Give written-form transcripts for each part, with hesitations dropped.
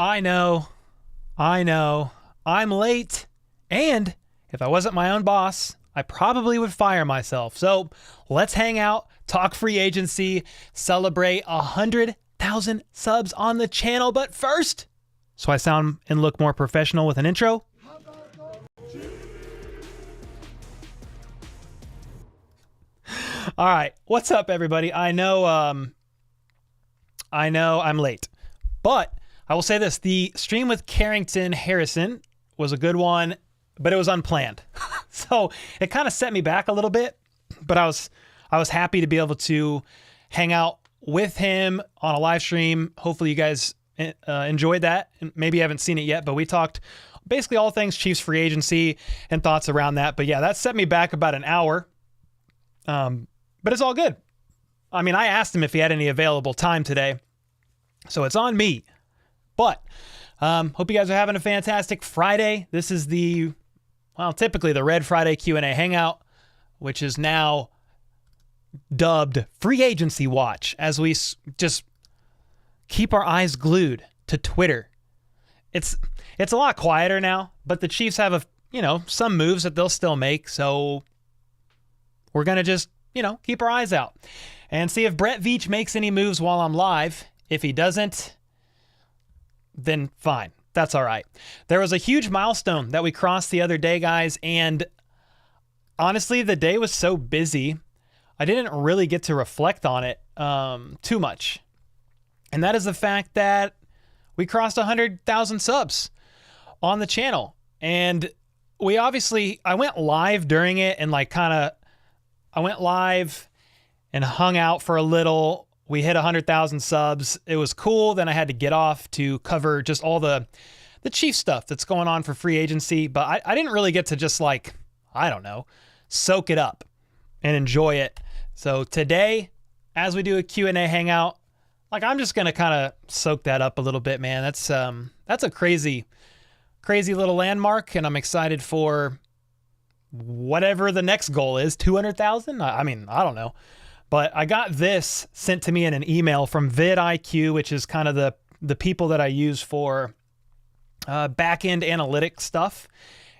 I know. I'm late. And if I wasn't my own boss, I probably would fire myself. So let's hang out, talk free agency, celebrate 100,000 subs on the channel. But first, so I sound and look more professional with an intro. All right, what's up, everybody? I know I'm late, but I will say this: the stream with Carrington Harrison was a good one, but it was unplanned, so it kind of set me back a little bit. But I was happy to be able to hang out with him on a live stream. Hopefully, you guys enjoyed that. And maybe you haven't seen it yet, but we talked basically all things Chiefs free agency and thoughts around that. But yeah, that set me back about an hour. But it's all good. I mean, I asked him if he had any available time today, so it's on me. But hope you guys are having a fantastic Friday. This is typically the Red Friday Q&A Hangout, which is now dubbed Free Agency Watch, as we just keep our eyes glued to Twitter. It's a lot quieter now, but the Chiefs have some moves that they'll still make, so we're going to just keep our eyes out and see if Brett Veach makes any moves while I'm live. If he doesn't, then fine. That's all right. There was a huge milestone that we crossed the other day, guys, and honestly, the day was so busy, I didn't really get to reflect on it too much. And that is the fact that we crossed 100,000 subs on the channel. And I went live during it and I went live and hung out for a little. We hit 100,000 subs. It was cool. Then I had to get off to cover just all the Chief stuff that's going on for free agency. But I didn't really get to just soak it up and enjoy it. So today, as we do a Q&A hangout, I'm just going to kind of soak that up a little bit, man. That's a crazy little landmark, and I'm excited for whatever the next goal is. 200,000? I mean, I don't know. But I got this sent to me in an email from vidIQ, which is kind of the people that I use for back-end analytics stuff.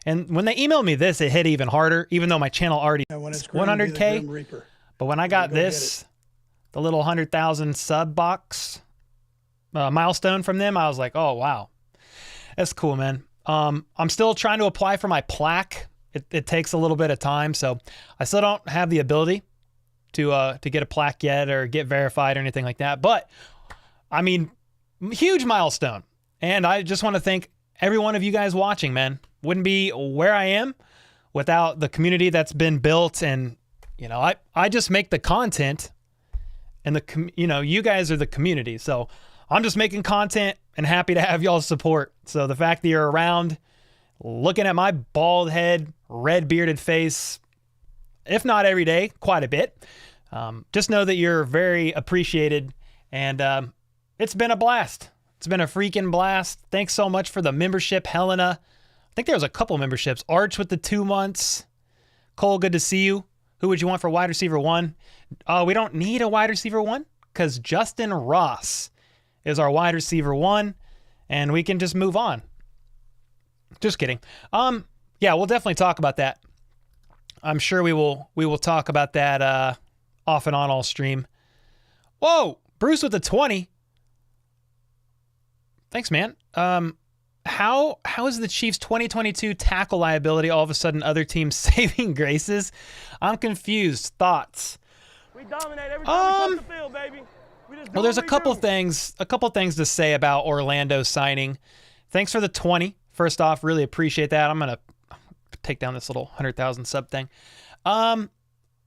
And when they emailed me this, it hit even harder, even though my channel already is 100K. But when I got this, the little 100,000 sub box milestone from them, I was like, oh, wow. That's cool, man. I'm still trying to apply for my plaque. It takes a little bit of time, so I still don't have the ability to get a plaque yet or get verified or anything like that. But I mean, huge milestone, and I just want to thank every one of you guys watching, man. Wouldn't be where I am without the community that's been built, and I just make the content, and you guys are the community. So I'm just making content and happy to have y'all's support. So the fact that you're around, looking at my bald head, red bearded face, if not every day, quite a bit. Just know that you're very appreciated, and it's been a blast. It's been a freaking blast. Thanks so much for the membership, Helena. I think there was a couple memberships. Arch with the 2 months. Cole, good to see you. Who would you want for wide receiver 1? We don't need a wide receiver 1 because Justin Ross is our wide receiver 1, and we can just move on. Just kidding. Yeah, we'll definitely talk about that. I'm sure we will talk about that off and on all stream. Whoa, Bruce with the 20. Thanks, man. How is the Chiefs 2022 tackle liability all of a sudden other teams saving graces? I'm confused. Thoughts? We dominate every time we touch the field, baby. Well, there's a couple things to say about Orlando signing. Thanks for the 20. First off, really appreciate that. I'm going to take down this little 100,000 sub thing.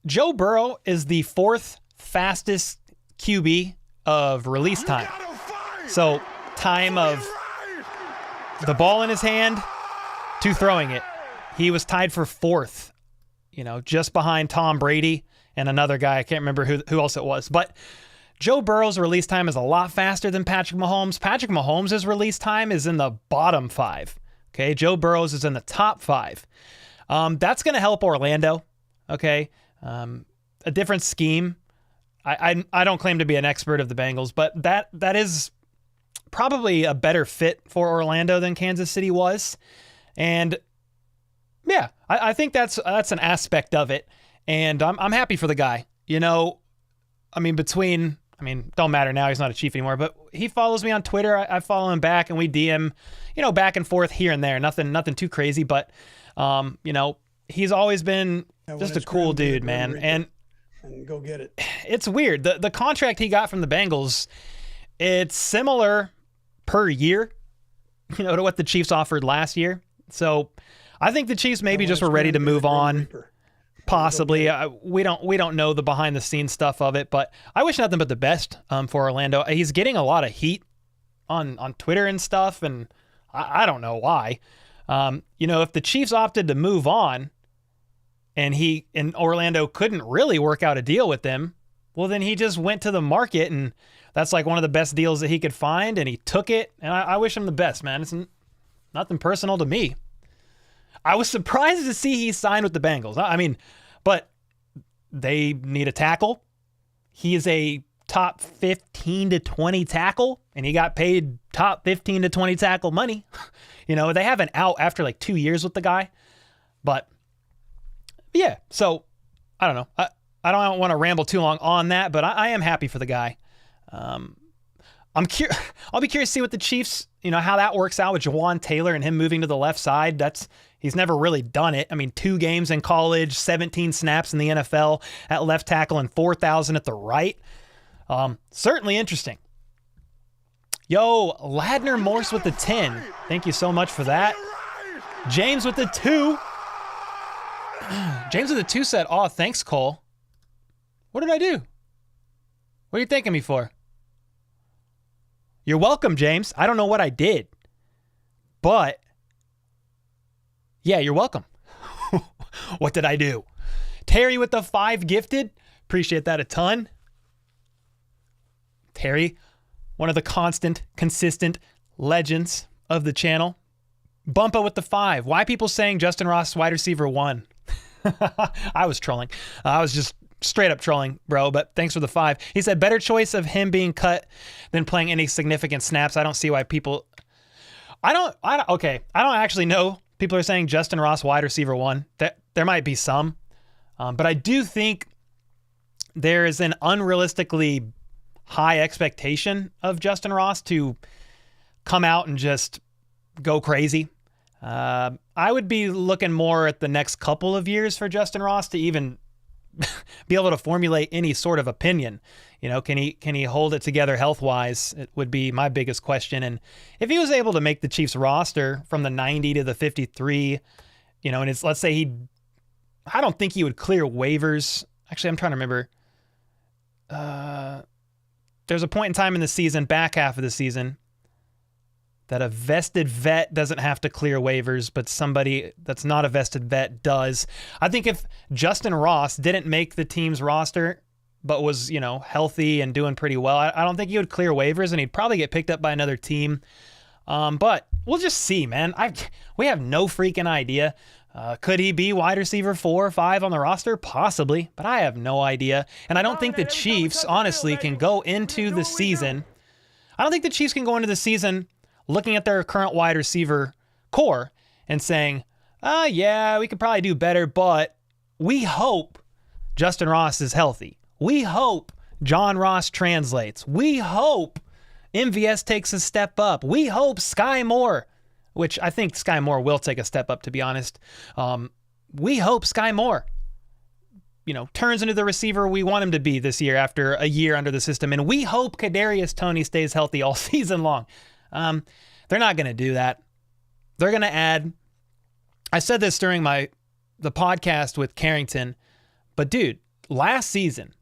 Joe Burrow is the 4th fastest QB of release time. So time of the ball in his hand to throwing it. He was tied for 4th, just behind Tom Brady and another guy. I can't remember who else it was. But Joe Burrow's release time is a lot faster than Patrick Mahomes. Patrick Mahomes' release time is in the bottom 5. Okay, Joe Burrow's is in the top 5. That's going to help Orlando. Okay, a different scheme. I don't claim to be an expert of the Bengals, but that is probably a better fit for Orlando than Kansas City was. And yeah, I think that's an aspect of it. And I'm happy for the guy. You know, don't matter now, he's not a Chief anymore, but he follows me on Twitter. I follow him back and we DM, back and forth here and there. Nothing too crazy, but he's always been just a cool dude, man. And go get it. It's weird. The contract he got from the Bengals, it's similar per year, to what the Chiefs offered last year. So I think the Chiefs maybe just were ready to move on. Possibly. We don't know the behind the scenes stuff of it, but I wish nothing but the best for Orlando. He's getting a lot of heat on Twitter and stuff, and I don't know why. If the Chiefs opted to move on and Orlando couldn't really work out a deal with them, well, then he just went to the market, and that's like one of the best deals that he could find, and he took it, and I wish him the best, man. It's nothing personal to me. I was surprised to see he signed with the Bengals. But they need a tackle. He is a top 15 to 20 tackle, and he got paid top 15 to 20 tackle money. They have an out after like 2 years with the guy. But yeah, so I don't know. I don't want to ramble too long on that, but I am happy for the guy. I'll be curious to see what the Chiefs, how that works out with Jawan Taylor and him moving to the left side. He's never really done it. 2 games in college, 17 snaps in the NFL at left tackle and 4,000 at the right. Certainly interesting. Yo, Ladner Morse with the 10. Thank you so much for that. James with the 2. James with the 2 said, "Oh, thanks, Cole." What did I do? What are you thanking me for? You're welcome, James. I don't know what I did, but yeah, you're welcome. What did I do? Terry with the 5 gifted. Appreciate that a ton. Terry, one of the consistent legends of the channel. Bumpa with the 5. Why people saying Justin Ross wide receiver 1? I was trolling. I was just straight up trolling, bro, but thanks for the 5. He said, better choice of him being cut than playing any significant snaps. I don't see why people... I don't actually know. People are saying Justin Ross wide receiver 1. There might be some, but I do think there is an unrealistically high expectation of Justin Ross to come out and just go crazy. I would be looking more at the next couple of years for Justin Ross to even be able to formulate any sort of opinion. Can he hold it together health-wise? It would be my biggest question. And if he was able to make the Chiefs roster from the 90 to the 53, and let's say I don't think he would clear waivers. Actually, I'm trying to remember. There's a point in time in the season, back half of the season, that a vested vet doesn't have to clear waivers, but somebody that's not a vested vet does. I think if Justin Ross didn't make the team's roster, but was, healthy and doing pretty well, I don't think he would clear waivers, and he'd probably get picked up by another team. But we'll just see, man. We have no freaking idea. Could he be wide receiver 4 or 5 on the roster? Possibly, but I have no idea. And I don't think the Chiefs, honestly, can go into the season. I don't think the Chiefs can go into the season looking at their current wide receiver core and saying, yeah, we could probably do better, but we hope Justin Ross is healthy. We hope John Ross translates. We hope MVS takes a step up. We hope Sky Moore, which I think Sky Moore will take a step up, to be honest. We hope Sky Moore, turns into the receiver we want him to be this year after a year under the system. And we hope Kadarius Toney stays healthy all season long. They're not going to do that. They're going to add, I said this during the podcast with Carrington, but dude, last season,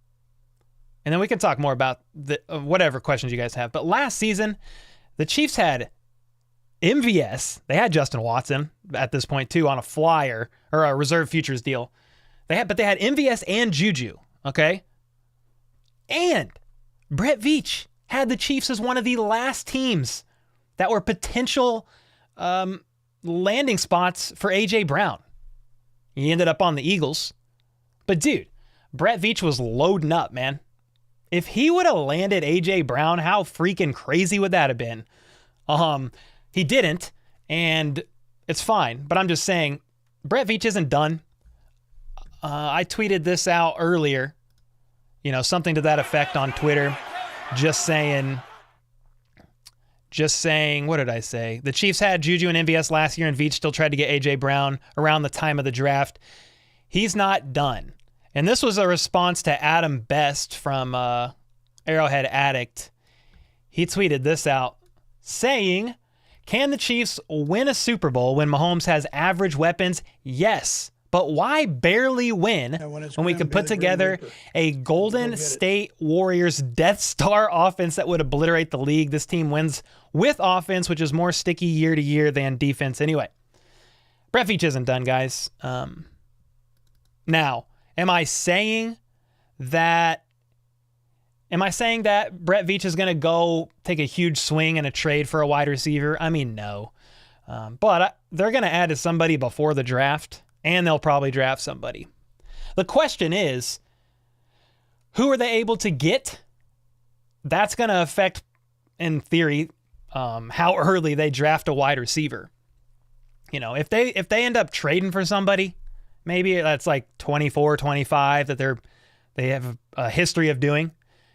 and then we can talk more about whatever questions you guys have, but last season, the Chiefs had MVS. They had Justin Watson at this point too on a flyer or a reserve futures deal. But they had MVS and Juju, okay? And Brett Veach had the Chiefs as one of the last teams that were potential landing spots for A.J. Brown. He ended up on the Eagles. But dude, Brett Veach was loading up, man. If he would have landed A.J. Brown, how freaking crazy would that have been? He didn't, and it's fine. But I'm just saying, Brett Veach isn't done. I tweeted this out earlier, something to that effect on Twitter, just saying, what did I say? The Chiefs had Juju and MVS last year, and Veach still tried to get A.J. Brown around the time of the draft. He's not done. And this was a response to Adam Best from Arrowhead Addict. He tweeted this out saying, can the Chiefs win a Super Bowl when Mahomes has average weapons? Yes. But why barely win when we could put together a Golden State Warriors Death Star offense that would obliterate the league? This team wins with offense, which is more sticky year to year than defense anyway. Brett Veach isn't done, guys. Now, am I saying that Brett Veach is going to go take a huge swing in a trade for a wide receiver? I mean, no. But they're going to add to somebody before the draft, and they'll probably draft somebody. The question is, who are they able to get? That's going to affect, in theory, how early they draft a wide receiver. If they end up trading for somebody, maybe that's like 24, 25 that they have a history of doing.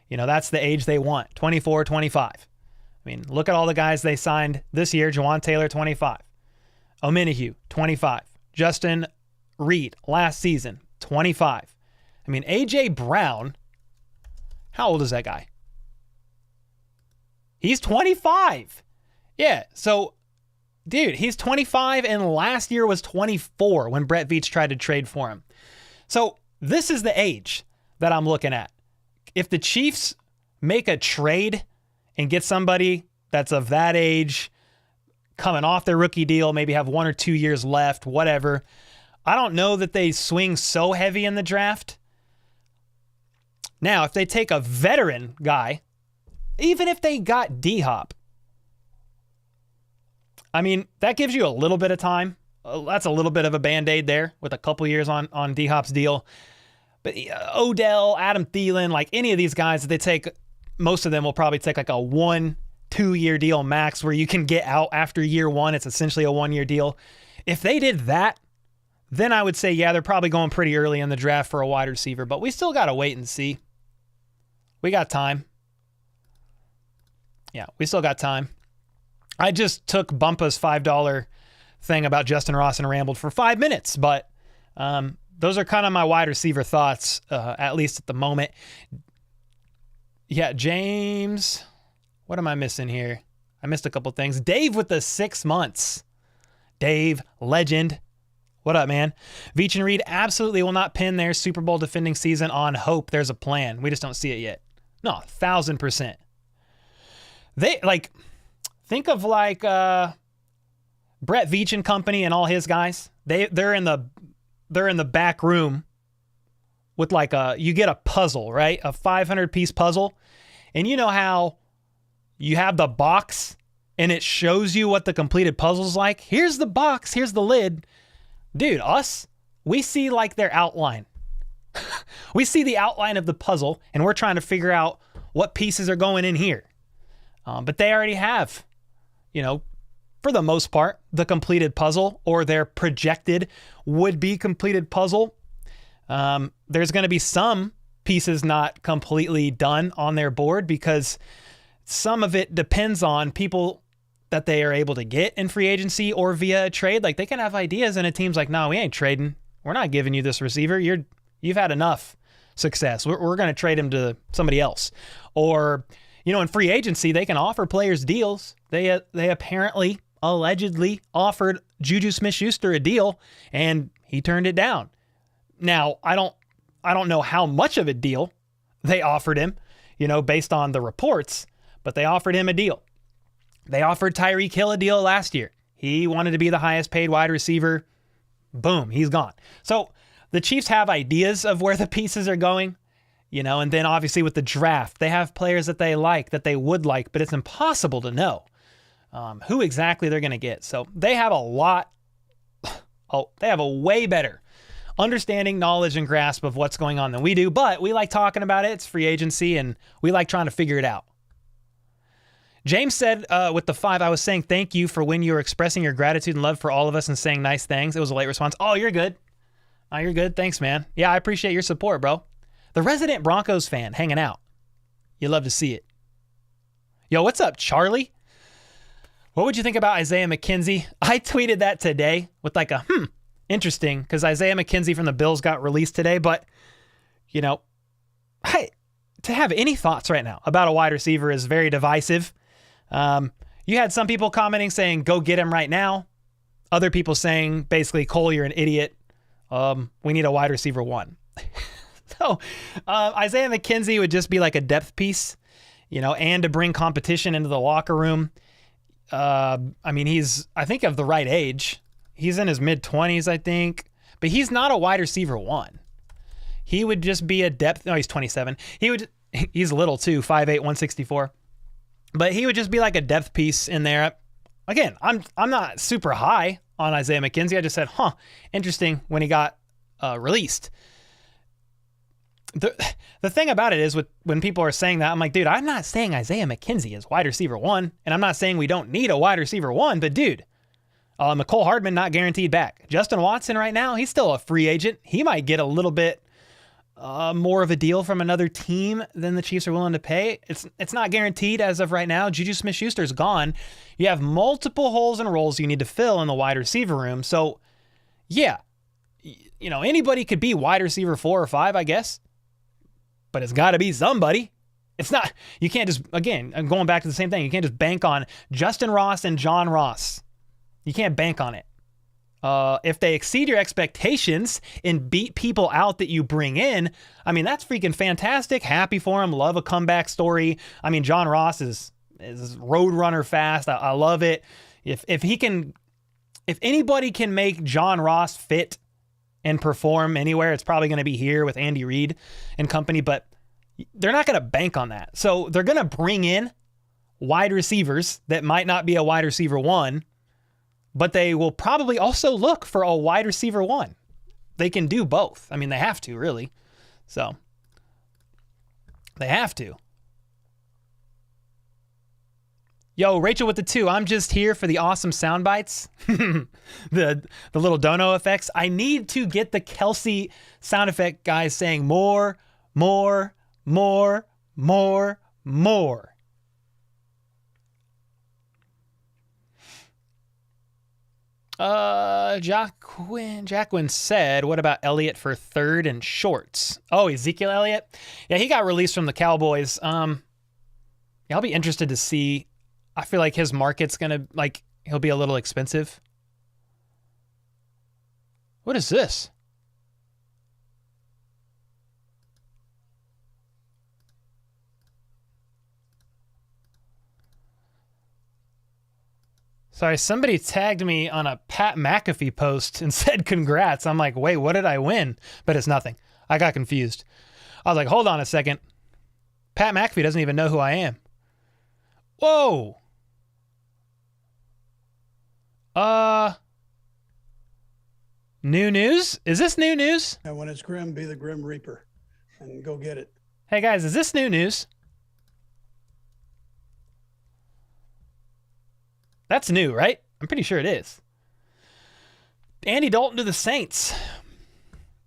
That's the age they want, 24, 25. I mean, look at all the guys they signed this year. Jawan Taylor, 25. Omenihu, 25. Justin Reed, last season, 25. I mean, A.J. Brown, how old is that guy? He's 25. Yeah, so, dude, he's 25, and last year was 24 when Brett Veach tried to trade for him. So this is the age that I'm looking at. If the Chiefs make a trade and get somebody that's of that age, coming off their rookie deal, maybe have 1 or 2 years left, whatever, I don't know that they swing so heavy in the draft. Now, if they take a veteran guy, even if they got DHop, I mean, that gives you a little bit of time. That's a little bit of a Band-Aid there with a couple years on DHop's deal. But Odell, Adam Thielen, like any of these guys that they take, most of them will probably take like a 1-2 year deal max where you can get out after year one. It's essentially a 1 year deal. If they did that, then I would say, yeah, they're probably going pretty early in the draft for a wide receiver, but we still got to wait and see. We got time. Yeah, we still got time. I just took Bumpa's $5 thing about Justin Ross and rambled for 5 minutes, but those are kind of my wide receiver thoughts, at least at the moment. Yeah, James, what am I missing here? I missed a couple things. Dave with the 6 months. Dave, legend. What up, man? Veach and Reed absolutely will not pin their Super Bowl defending season on hope. There's a plan. We just don't see it yet. No, 1,000%. They, think of Brett Veach and company and all his guys. They're in the back room with you get a puzzle, right? A 500-piece puzzle. And you know how you have the box and it shows you what the completed puzzle's like? Here's the box, here's the lid. Dude, we see their outline. We see the outline of the puzzle and we're trying to figure out what pieces are going in here. But they already have, for the most part, the completed puzzle or their projected would-be completed puzzle. There's going to be some pieces not completely done on their board because some of it depends on people that they are able to get in free agency or via a trade. They can have ideas and a team's like, no, we ain't trading. We're not giving you this receiver. You've had enough success. We're going to trade him to somebody else. Or, in free agency, they can offer players deals. They apparently, allegedly offered Juju Smith-Schuster a deal and he turned it down. Now, I don't know how much of a deal they offered him, based on the reports, but they offered him a deal. They offered Tyreek Hill a deal last year. He wanted to be the highest paid wide receiver. Boom, he's gone. So the Chiefs have ideas of where the pieces are going, and then obviously with the draft, they have players that they like, that they would like, but it's impossible to know who exactly they're going to get. So they have a way better understanding, knowledge, and grasp of what's going on than we do, but we like talking about it. It's free agency, and we like trying to figure it out. James said with the 5, I was saying thank you for when you were expressing your gratitude and love for all of us and saying nice things. It was a late response. Oh, you're good. Oh, you're good. Thanks, man. Yeah, I appreciate your support, bro. The resident Broncos fan hanging out. You love to see it. Yo, what's up, Charlie? What would you think about Isaiah McKenzie? I tweeted that today with like a, interesting, because Isaiah McKenzie from the Bills got released today. But, you know, to have any thoughts right now about a wide receiver is very divisive. You had some people commenting saying, go get him right now. Other people saying, basically, Cole, you're an idiot. We need a wide receiver 1. So Isaiah McKenzie would just be like a depth piece, you know, and to bring competition into the locker room. I mean, he's, I think, of the right age. He's in his mid-20s, I think. But he's not a wide receiver 1. He would just be a depth. No, he's 27. He's little, too, 5'8", 164. But he would just be like a depth piece in there. Again, I'm not super high on Isaiah McKenzie. I just said, interesting when he got released. The thing about it is when people are saying that, I'm like, dude, I'm not saying Isaiah McKenzie is wide receiver 1, and I'm not saying we don't need a wide receiver 1, but dude, McCole Hardman not guaranteed back. Justin Watson right now, he's still a free agent. He might get a little bit more of a deal from another team than the Chiefs are willing to pay. It's not guaranteed as of right now. Juju Smith-Schuster's gone. You have multiple holes and roles you need to fill in the wide receiver room. So, yeah, you know, anybody could be wide receiver 4 or 5, I guess. But it's got to be somebody. It's not, you can't just, again, I'm going back to the same thing. You can't just bank on Justin Ross and John Ross. You can't bank on it. If they exceed your expectations and beat people out that you bring in, I mean, that's freaking fantastic. Happy for him. Love a comeback story. I mean, John Ross is road runner fast. I love it. If anybody can make John Ross fit and perform anywhere, it's probably going to be here with Andy Reid and company, but they're not going to bank on that. So they're going to bring in wide receivers that might not be a wide receiver 1, but they will probably also look for a wide receiver 1. They can do both. I mean, they have to, really. So they have to. Yo, Rachel with the 2. I'm just here for the awesome sound bites. the little dono effects. I need to get the Kelsey sound effect guys saying more, more, more, more, more. Jacquin said, what about Elliott for 3rd and shorts? Oh, Ezekiel Elliott? Yeah, he got released from the Cowboys. Yeah, I'll be interested to see. I feel like his market's going to, like, he'll be a little expensive. What is this? Sorry, somebody tagged me on a Pat McAfee post and said congrats. I'm like, wait, what did I win? But it's nothing. I got confused. I was like, hold on a second. Pat McAfee doesn't even know who I am. Whoa. New news? Is this new news? And when it's grim, be the Grim Reaper and go get it. Hey guys, is this new news? That's new, right? I'm pretty sure it is. Andy Dalton to the Saints.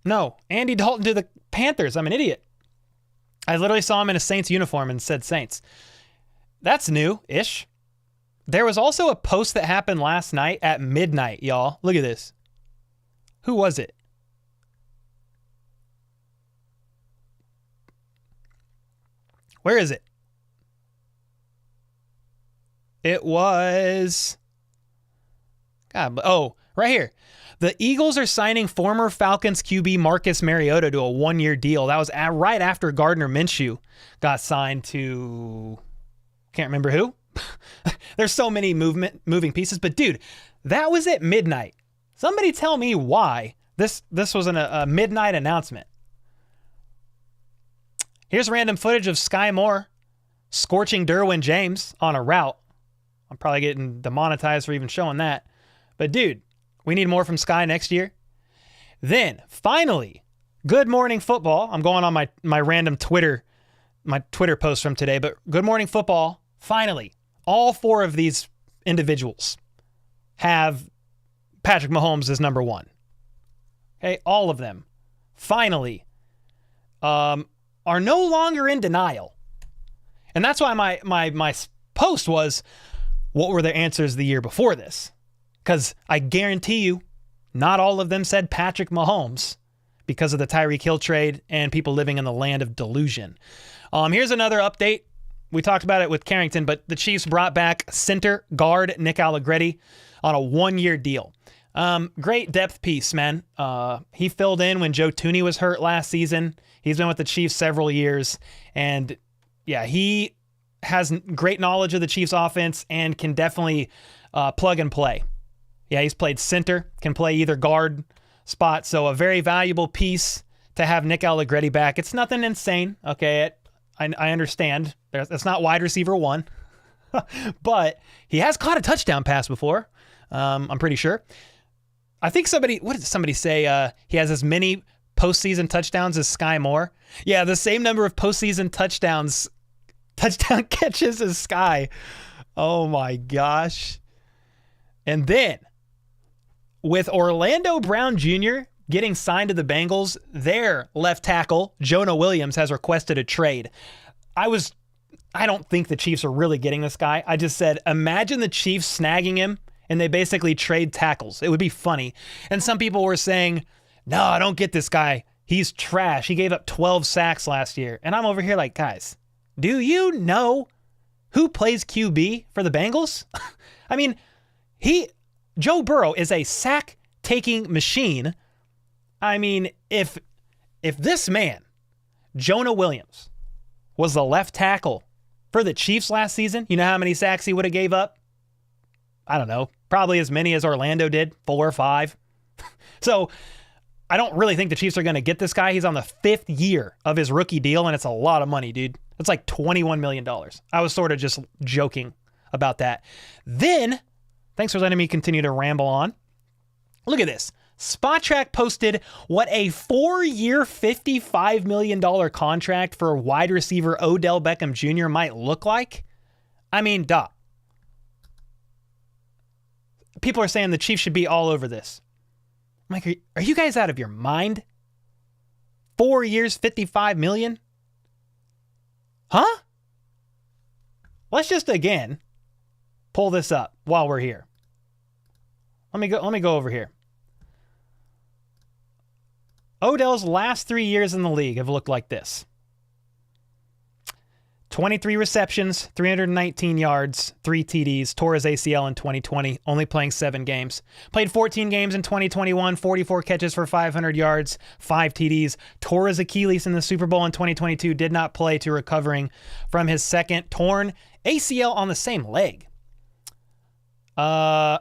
No, Andy Dalton to the Panthers. I'm an idiot. I literally saw him in a Saints uniform and said Saints. That's new-ish. There was also a post that happened last night at midnight, y'all. Look at this. Who was it? Where is it? It was... God, oh, right here. The Eagles are signing former Falcons QB Marcus Mariota to a 1-year deal. That was right after Gardner Minshew got signed to... Can't remember who. There's so many moving pieces. But, dude, that was at midnight. Somebody tell me why this was a midnight announcement. Here's random footage of Sky Moore scorching Derwin James on a route. I'm probably getting demonetized for even showing that. But, dude, we need more from Sky next year. Then, finally, Good Morning Football. I'm going on my random Twitter post from today, but Good Morning Football, finally, all 4 of these individuals have Patrick Mahomes as number 1. Okay, all of them, finally, are no longer in denial. And that's why my post was, what were their answers the year before this? Because I guarantee you, not all of them said Patrick Mahomes because of the Tyreek Hill trade and people living in the land of delusion. Here's another update. We talked about it with Carrington, but the Chiefs brought back center guard Nick Allegretti on a 1-year deal. Great depth piece, man. He filled in when Joe Thuney was hurt last season. He's been with the Chiefs several years, and yeah, he has great knowledge of the Chiefs offense and can definitely plug and play. Yeah, he's played center, can play either guard spot, so a very valuable piece to have Nick Allegretti back. It's nothing insane, okay? I understand. It's not wide receiver 1, but he has caught a touchdown pass before, I'm pretty sure. I think what did somebody say? He has as many postseason touchdowns as Sky Moore. Yeah, the same number of postseason touchdown catches as Sky. Oh my gosh. And then, with Orlando Brown Jr. getting signed to the Bengals, their left tackle, Jonah Williams, has requested a trade. I don't think the Chiefs are really getting this guy. I just said, imagine the Chiefs snagging him and they basically trade tackles. It would be funny. And some people were saying, no, I don't get this guy. He's trash. He gave up 12 sacks last year. And I'm over here like, guys, do you know who plays QB for the Bengals? I mean, Joe Burrow is a sack-taking machine. I mean, if this man, Jonah Williams, was the left tackle for the Chiefs last season, you know how many sacks he would have gave up? I don't know. Probably as many as Orlando did, 4 or 5. So I don't really think the Chiefs are going to get this guy. He's on the 5th year of his rookie deal, and it's a lot of money, dude. It's like $21 million. I was sort of just joking about that. Then, thanks for letting me continue to ramble on. Look at this. SpotTrack posted what a 4-year, $55 million contract for wide receiver Odell Beckham Jr. might look like. I mean, duh. People are saying the Chiefs should be all over this. I'm like, are you guys out of your mind? 4 years, $55 million? Huh? Let's just again pull this up while we're here. Let me go over here. Odell's last 3 years in the league have looked like this. 23 receptions, 319 yards, 3 TDs, tore his ACL in 2020, only playing 7 games. Played 14 games in 2021, 44 catches for 500 yards, 5 TDs, tore his Achilles in the Super Bowl in 2022, did not play to recovering from his second torn ACL on the same leg. No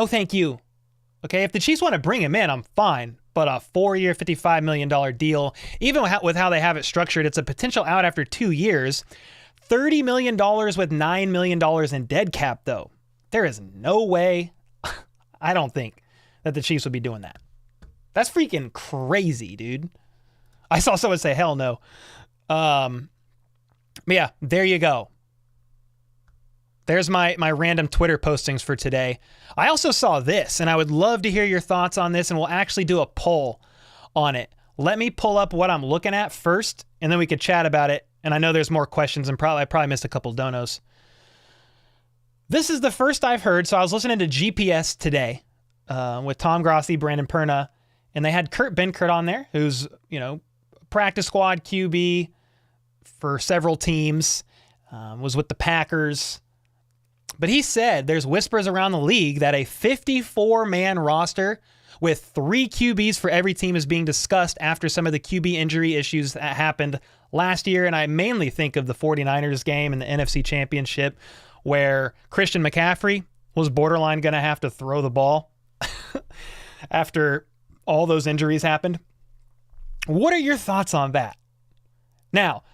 thank you. Okay, if the Chiefs want to bring him in, I'm fine. But a 4-year, $55 million deal, even with how they have it structured, it's a potential out after 2 years. $30 million with $9 million in dead cap, though. There is no way, I don't think, that the Chiefs would be doing that. That's freaking crazy, dude. I saw someone say, hell no. But yeah, there you go. There's my random Twitter postings for today. I also saw this, and I would love to hear your thoughts on this, and we'll actually do a poll on it. Let me pull up what I'm looking at first, and then we could chat about it. And I know there's more questions, and I probably missed a couple donos. This is the first I've heard, so I was listening to GPS today with Tom Grossi, Brandon Perna, and they had Kurt Benkert on there, who's, practice squad QB for several teams, was with the Packers. But he said there's whispers around the league that a 54-man roster with 3 QBs for every team is being discussed after some of the QB injury issues that happened last year. And I mainly think of the 49ers game in the NFC Championship where Christian McCaffrey was borderline going to have to throw the ball after all those injuries happened. What are your thoughts on that? Now,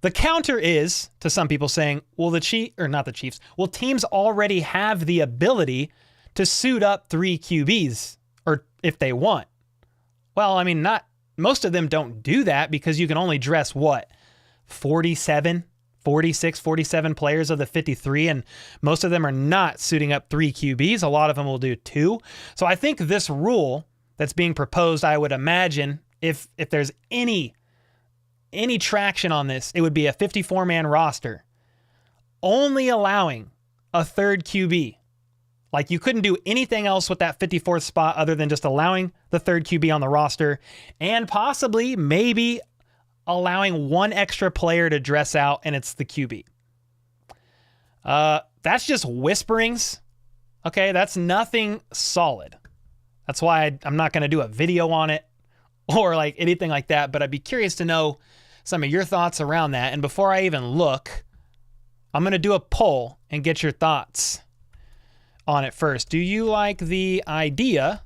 the counter is to some people saying, well, well, teams already have the ability to suit up 3 QBs, or if they want. Well, I mean, most of them don't do that because you can only dress 47 players of the 53, and most of them are not suiting up 3 QBs. A lot of them will do 2. So I think this rule that's being proposed, I would imagine, if there's any traction on this, it would be a 54-man roster, only allowing a third QB. Like, you couldn't do anything else with that 54th spot other than just allowing the third QB on the roster, and possibly, maybe, allowing one extra player to dress out, and it's the QB. That's just whisperings. Okay, that's nothing solid. That's why I'm not going to do a video on it or like anything like that, but I'd be curious to know some of your thoughts around that. And before I even look, I'm going to do a poll and get your thoughts on it first. Do you like the idea,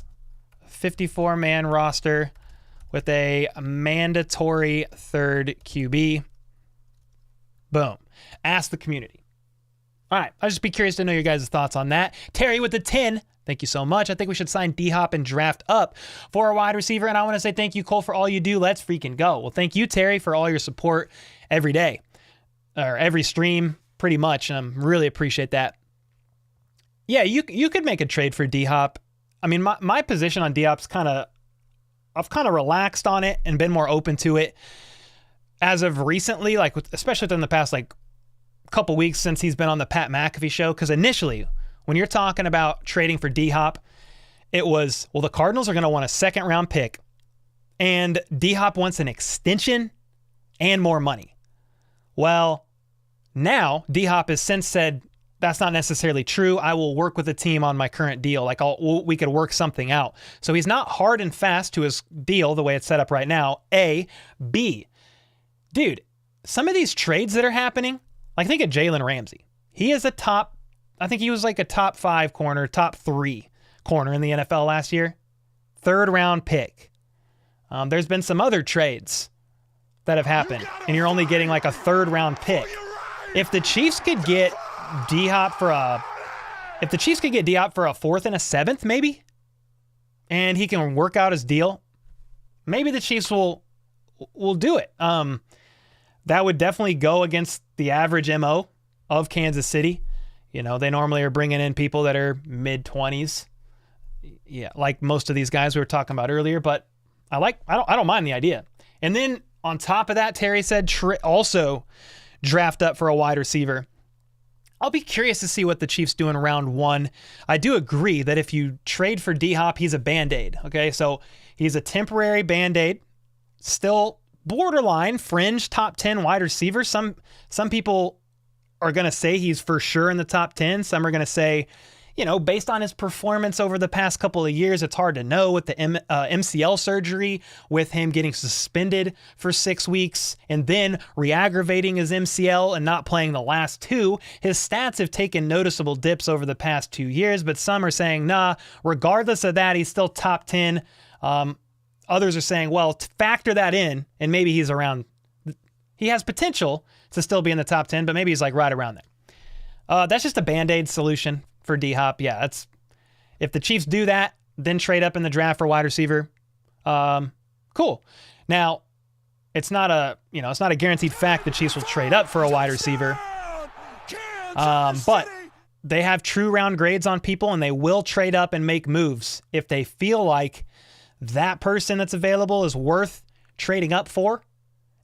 54-man roster with a mandatory third QB? Boom. Ask the community. All right, I'll just be curious to know your guys' thoughts on that. Terry with the 10. Thank you so much. I think we should sign DHop and draft up for a wide receiver. And I want to say thank you, Cole, for all you do. Let's freaking go. Well, thank you, Terry, for all your support every day or every stream, pretty much. And I really appreciate that. Yeah, you could make a trade for DHop. I mean, my position on DHop's I've kind of relaxed on it and been more open to it as of recently, like especially within the past couple weeks since he's been on the Pat McAfee show. Because initially, when you're talking about trading for DHop, it was, well, the Cardinals are going to want a second-round pick, and DHop wants an extension and more money. Well, now DHop has since said, that's not necessarily true. I will work with the team on my current deal. Like, we could work something out. So he's not hard and fast to his deal the way it's set up right now. A. B. Dude, some of these trades that are happening, like think of Jalen Ramsey. He is I think he was like a top 5 corner, top 3 corner in the NFL last year. 3rd round pick. There's been some other trades that have happened, and you're only getting like a 3rd round pick. If the Chiefs could get DHop for a 4th and a 7th, maybe, and he can work out his deal, maybe the Chiefs will do it. That would definitely go against the average MO of Kansas City. You know, they normally are bringing in people that are mid-20s. Yeah, like most of these guys we were talking about earlier, but I don't mind the idea. And then on top of that, Terry said also draft up for a wide receiver. I'll be curious to see what the Chiefs do in round 1. I do agree that if you trade for DHop, he's a Band-Aid. Okay, so he's a temporary Band-Aid, still borderline fringe top 10 wide receiver. Some people are going to say he's for sure in the top 10. Some are going to say, based on his performance over the past couple of years, it's hard to know with the MCL surgery, with him getting suspended for 6 weeks and then re-aggravating his MCL and not playing the last 2. His stats have taken noticeable dips over the past 2 years, but some are saying, nah, regardless of that, he's still top 10. Others are saying, well, factor that in, and maybe he has potential to still be in the top 10, but maybe he's like right around there. That's just a Band-Aid solution for DHop. Yeah, if the Chiefs do that, then trade up in the draft for wide receiver. Cool. Now, it's not a guaranteed fact the Chiefs will trade up for a wide receiver. But they have true round grades on people, and they will trade up and make moves if they feel like that person that's available is worth trading up for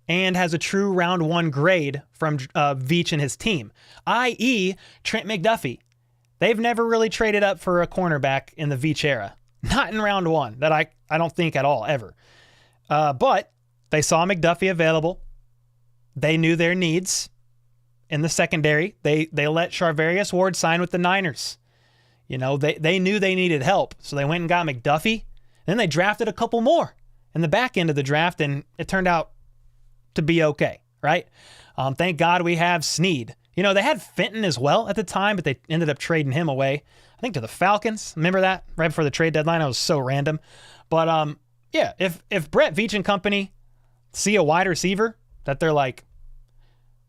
and has a true round 1 grade from Veach and his team, i.e. Trent McDuffie. They've never really traded up for a cornerback in the Veach era. Not in round 1, that I don't think at all, ever. But they saw McDuffie available. They knew their needs in the secondary. They let Charvarius Ward sign with the Niners. They knew they needed help, so they went and got McDuffie. Then they drafted a couple more in the back end of the draft, and it turned out to be okay, right? Thank God we have Snead. They had Fenton as well at the time, but they ended up trading him away, I think, to the Falcons. Remember that? Right before the trade deadline? It was so random. But, yeah, if Brett Veach and company see a wide receiver that they're like,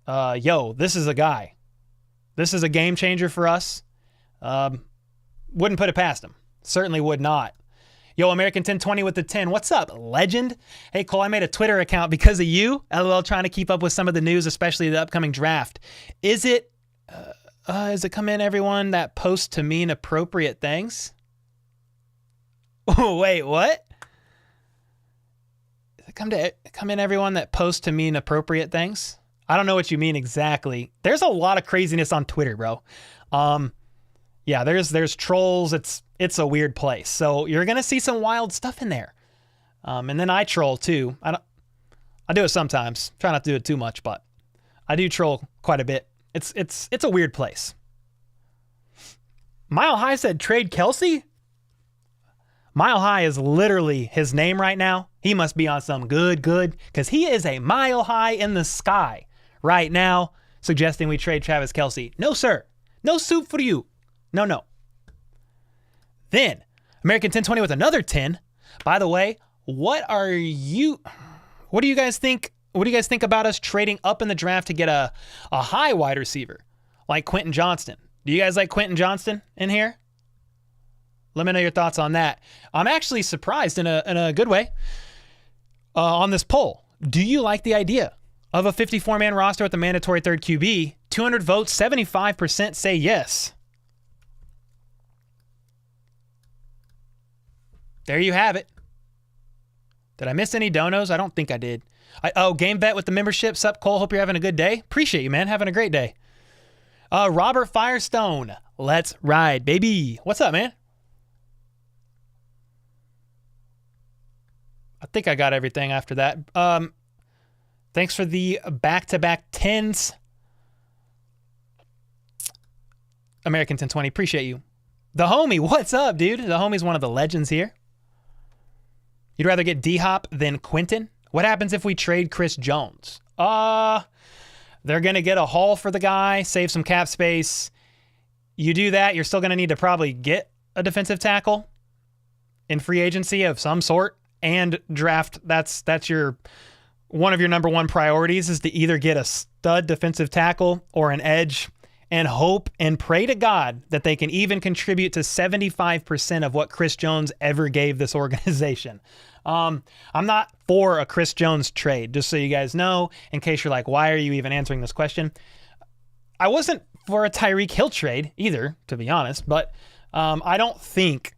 yo, this is a guy. This is a game changer for us. Wouldn't put it past him. Certainly would not. Yo, American 1020 with the 10. What's up, legend? Hey, Cole, I made a Twitter account because of you. LOL, trying to keep up with some of the news, especially the upcoming draft. Is it come in everyone that posts to mean appropriate things? Oh, wait, what? Does it come in everyone that posts to mean appropriate things? I don't know what you mean exactly. There's a lot of craziness on Twitter, bro. Yeah, there's trolls. It's a weird place. So you're gonna see some wild stuff in there. And then I troll too. I do it sometimes. Try not to do it too much, but I do troll quite a bit. It's a weird place. Mile High said trade Kelsey. Mile High is literally his name right now. He must be on some good, because he is a mile high in the sky right now, suggesting we trade Travis Kelsey. No, sir. No soup for you. No. Then, American 1020 with another 10. By the way, what do you guys think? What do you guys think about us trading up in the draft to get a high wide receiver like Quentin Johnston? Do you guys like Quentin Johnston in here? Let me know your thoughts on that. I'm actually surprised in a good way on this poll. Do you like the idea of a 54-man roster with a mandatory third QB? 200 votes, 75% say yes. There you have it. Did I miss any donos? I don't think I did. Game vet with the membership. Sup, Cole? Hope you're having a good day. Appreciate you, man. Having a great day. Robert Firestone. Let's ride, baby. What's up, man? I think I got everything after that. Thanks for the back-to-back 10s. American 1020. Appreciate you. The homie. What's up, dude? The homie's one of the legends here. You'd rather get DHop than Quentin? What happens if we trade Chris Jones? They're going to get a haul for the guy, save some cap space. You do that, you're still going to need to probably get a defensive tackle in free agency of some sort and draft. That's your one of your number one priorities is to either get a stud defensive tackle or an edge and hope and pray to God that they can even contribute to 75% of what Chris Jones ever gave this organization. I'm not for a Chris Jones trade, just so you guys know, in case you're like, why are you even answering this question? I wasn't for a Tyreek Hill trade either, to be honest, but I don't think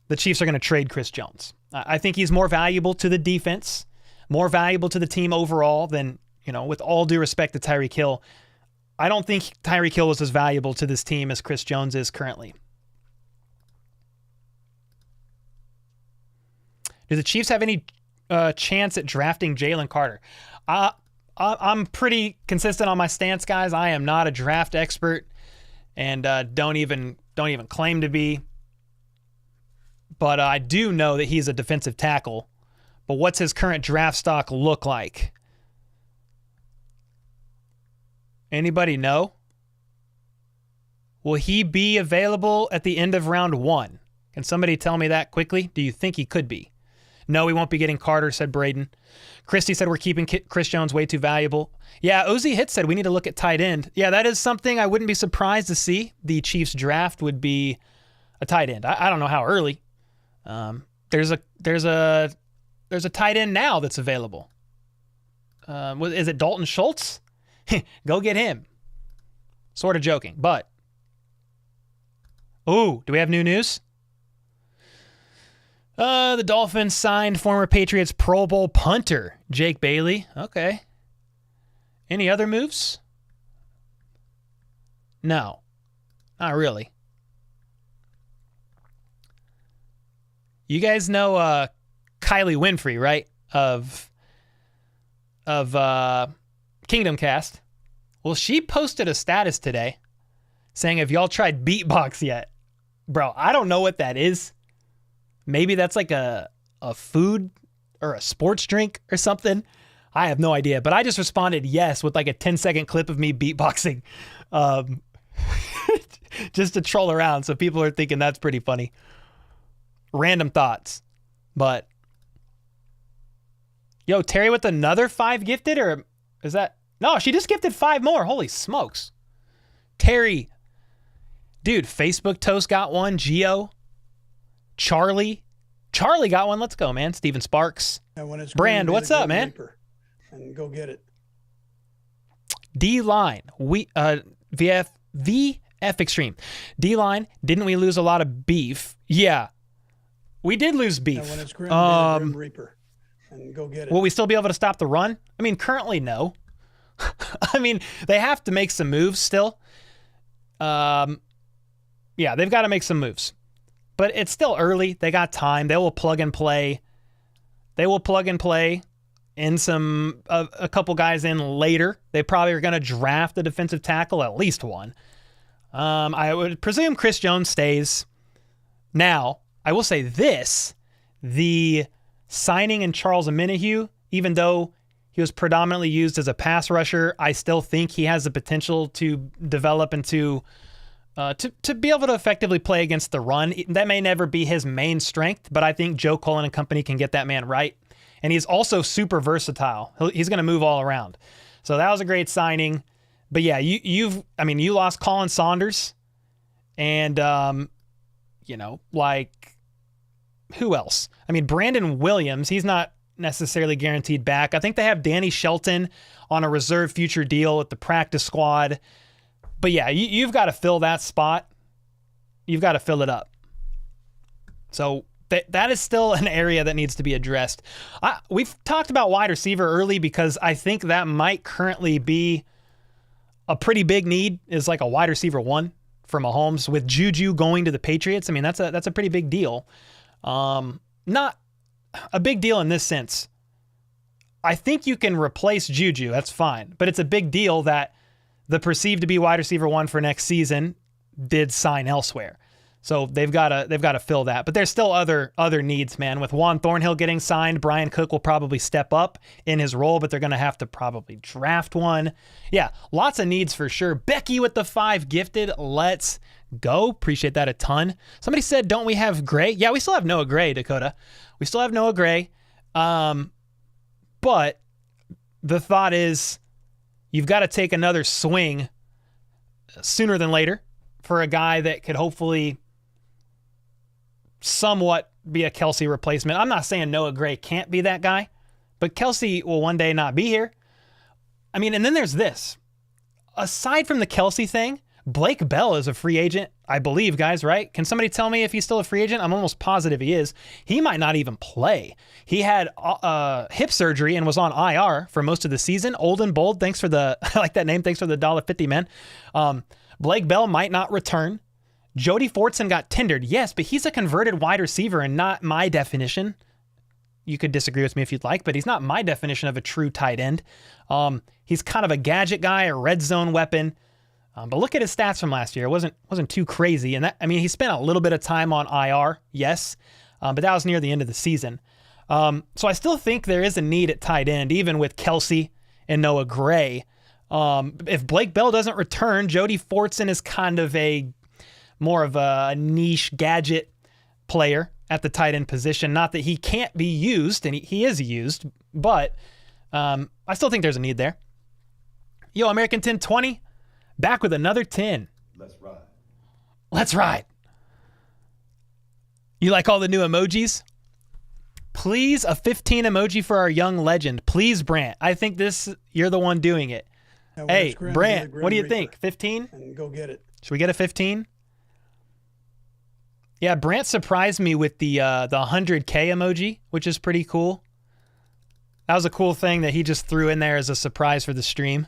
the Chiefs are going to trade Chris Jones. I think he's more valuable to the defense, more valuable to the team overall than, with all due respect to Tyreek Hill. I don't think Tyreek Hill was as valuable to this team as Chris Jones is currently. Do the Chiefs have any chance at drafting Jalen Carter? I'm pretty consistent on my stance, guys. I am not a draft expert and don't even claim to be. But I do know that he's a defensive tackle. But what's his current draft stock look like? Anybody know? Will he be available at the end of round 1? Can somebody tell me that quickly? Do you think he could be? No, we won't be getting Carter, said Braden. Christy said we're keeping Chris Jones way too valuable. Yeah, Ozzy Hit said we need to look at tight end. Yeah, that is something I wouldn't be surprised to see. The Chiefs draft would be a tight end. I don't know how early. There's a tight end now that's available. Is it Dalton Schultz? Go get him. Sort of joking, but. Ooh, do we have new news? The Dolphins signed former Patriots Pro Bowl punter Jake Bailey. Okay. Any other moves? No, not really. You guys know Kylie Winfrey, right? Of Kingdom Cast. Well, she posted a status today saying, "Have y'all tried beatbox yet?" Bro, I don't know what that is. Maybe that's like a food or a sports drink or something. I have no idea. But I just responded yes with like a 10-second clip of me beatboxing just to troll around. So people are thinking that's pretty funny. Random thoughts. But, yo, Terry with another 5 gifted? Or is that... No, she just gifted 5 more. Holy smokes. Terry. Dude, Facebook Toast got one. Geo. Charlie Charlie got one. Let's go, man. Steven Sparks. And when it's Brand, Grim, be what's the up, Grim man? Reaper, and go get it. DLine. VF Extreme. DLine, didn't we lose a lot of beef? Yeah. We did lose beef. And when it's Grim, be the Grim Reaper, and go get it. Will we still be able to stop the run? I mean, currently, no. I mean, they have to make some moves still. Yeah, they've got to make some moves. But it's still early. They got time. They will plug and play. They will plug and play in a couple guys in later. They probably are going to draft a defensive tackle, at least one. I would presume Chris Jones stays. Now, I will say this. The signing in Charles Omenihu, even though he was predominantly used as a pass rusher, I still think he has the potential to develop into to be able to effectively play against the run. That may never be his main strength, but I think Joe Cullen and company can get that man right. And he's also super versatile. He's going to move all around. So that was a great signing. But yeah, you lost Colin Saunders, and who else? I mean, Brandon Williams, he's not necessarily guaranteed back. I think they have Danny Shelton on a reserve future deal with the practice squad. But yeah, you've got to fill that spot. You've got to fill it up. So that is still an area that needs to be addressed. We've talked about wide receiver early because I think that might currently be a pretty big need, is like a wide receiver one for Mahomes with Juju going to the Patriots. I mean, that's a pretty big deal. Not a big deal in this sense. I think you can replace Juju. That's fine. But it's a big deal that the perceived to be wide receiver one for next season did sign elsewhere. So they've got to fill that. But there's still other needs, man. With Juan Thornhill getting signed, Brian Cook will probably step up in his role, but they're going to have to probably draft one. Yeah, lots of needs for sure. Becky with the 5 gifted. Let's go. Appreciate that a ton. Somebody said, don't we have Gray? Yeah, we still have Noah Gray, Dakota. We still have Noah Gray. But the thought is you've got to take another swing sooner than later for a guy that could hopefully somewhat be a Kelsey replacement. I'm not saying Noah Gray can't be that guy, but Kelsey will one day not be here. I mean, and then there's this. Aside from the Kelsey thing, Blake Bell is a free agent, I believe, guys, right? Can somebody tell me if he's still a free agent? I'm almost positive he is. He might not even play. He had hip surgery and was on IR for most of the season. Old and bold, thanks for the, I like that name, thanks for the $1.50, man. Blake Bell might not return. Jody Fortson got tendered, yes, but he's a converted wide receiver and not my definition. You could disagree with me if you'd like, but he's not my definition of a true tight end. He's kind of a gadget guy, a red zone weapon. But look at his stats from last year. It wasn't too crazy. And he spent a little bit of time on IR, yes, but that was near the end of the season. So I still think there is a need at tight end, even with Kelsey and Noah Gray. If Blake Bell doesn't return, Jody Fortson is kind of more of a niche gadget player at the tight end position. Not that he can't be used, and he is used, but I still think there's a need there. Yo, American 1020, back with another 10. Let's ride. Let's ride. You like all the new emojis? Please, a 15 emoji for our young legend. Please, Brant. I think you're the one doing it. Hey, Brant, what do you think? 15? And go get it. Should we get a 15? Yeah, Brant surprised me with the 100K emoji, which is pretty cool. That was a cool thing that he just threw in there as a surprise for the stream.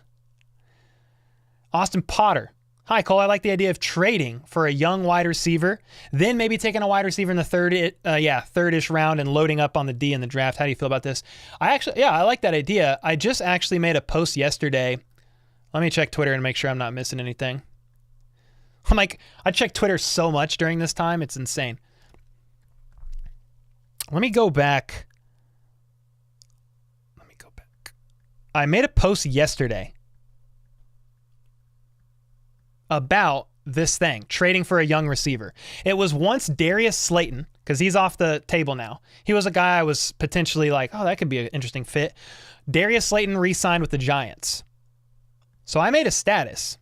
Austin Potter. Hi, Cole. I like the idea of trading for a young wide receiver, then maybe taking a wide receiver in the third-ish round and loading up on the D in the draft. How do you feel about this? I like that idea. I just actually made a post yesterday. Let me check Twitter and make sure I'm not missing anything. I check Twitter so much during this time. It's insane. Let me go back. I made a post yesterday about this thing, trading for a young receiver. It was once Darius Slayton, because he's off the table now. He was a guy I was potentially like, oh, that could be an interesting fit. Darius Slayton re-signed with the Giants. So I made a status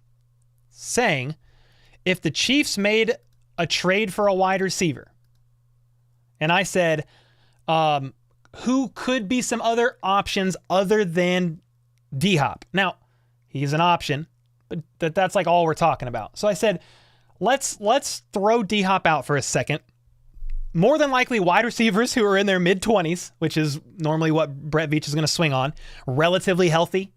saying, if the Chiefs made a trade for a wide receiver And I said, who could be some other options other than DHop? Now, he's an option, but that's like all we're talking about. So I said, let's throw DHop out for a second. More than likely wide receivers who are in their mid-20s, which is normally what Brett Veach is going to swing on, relatively healthy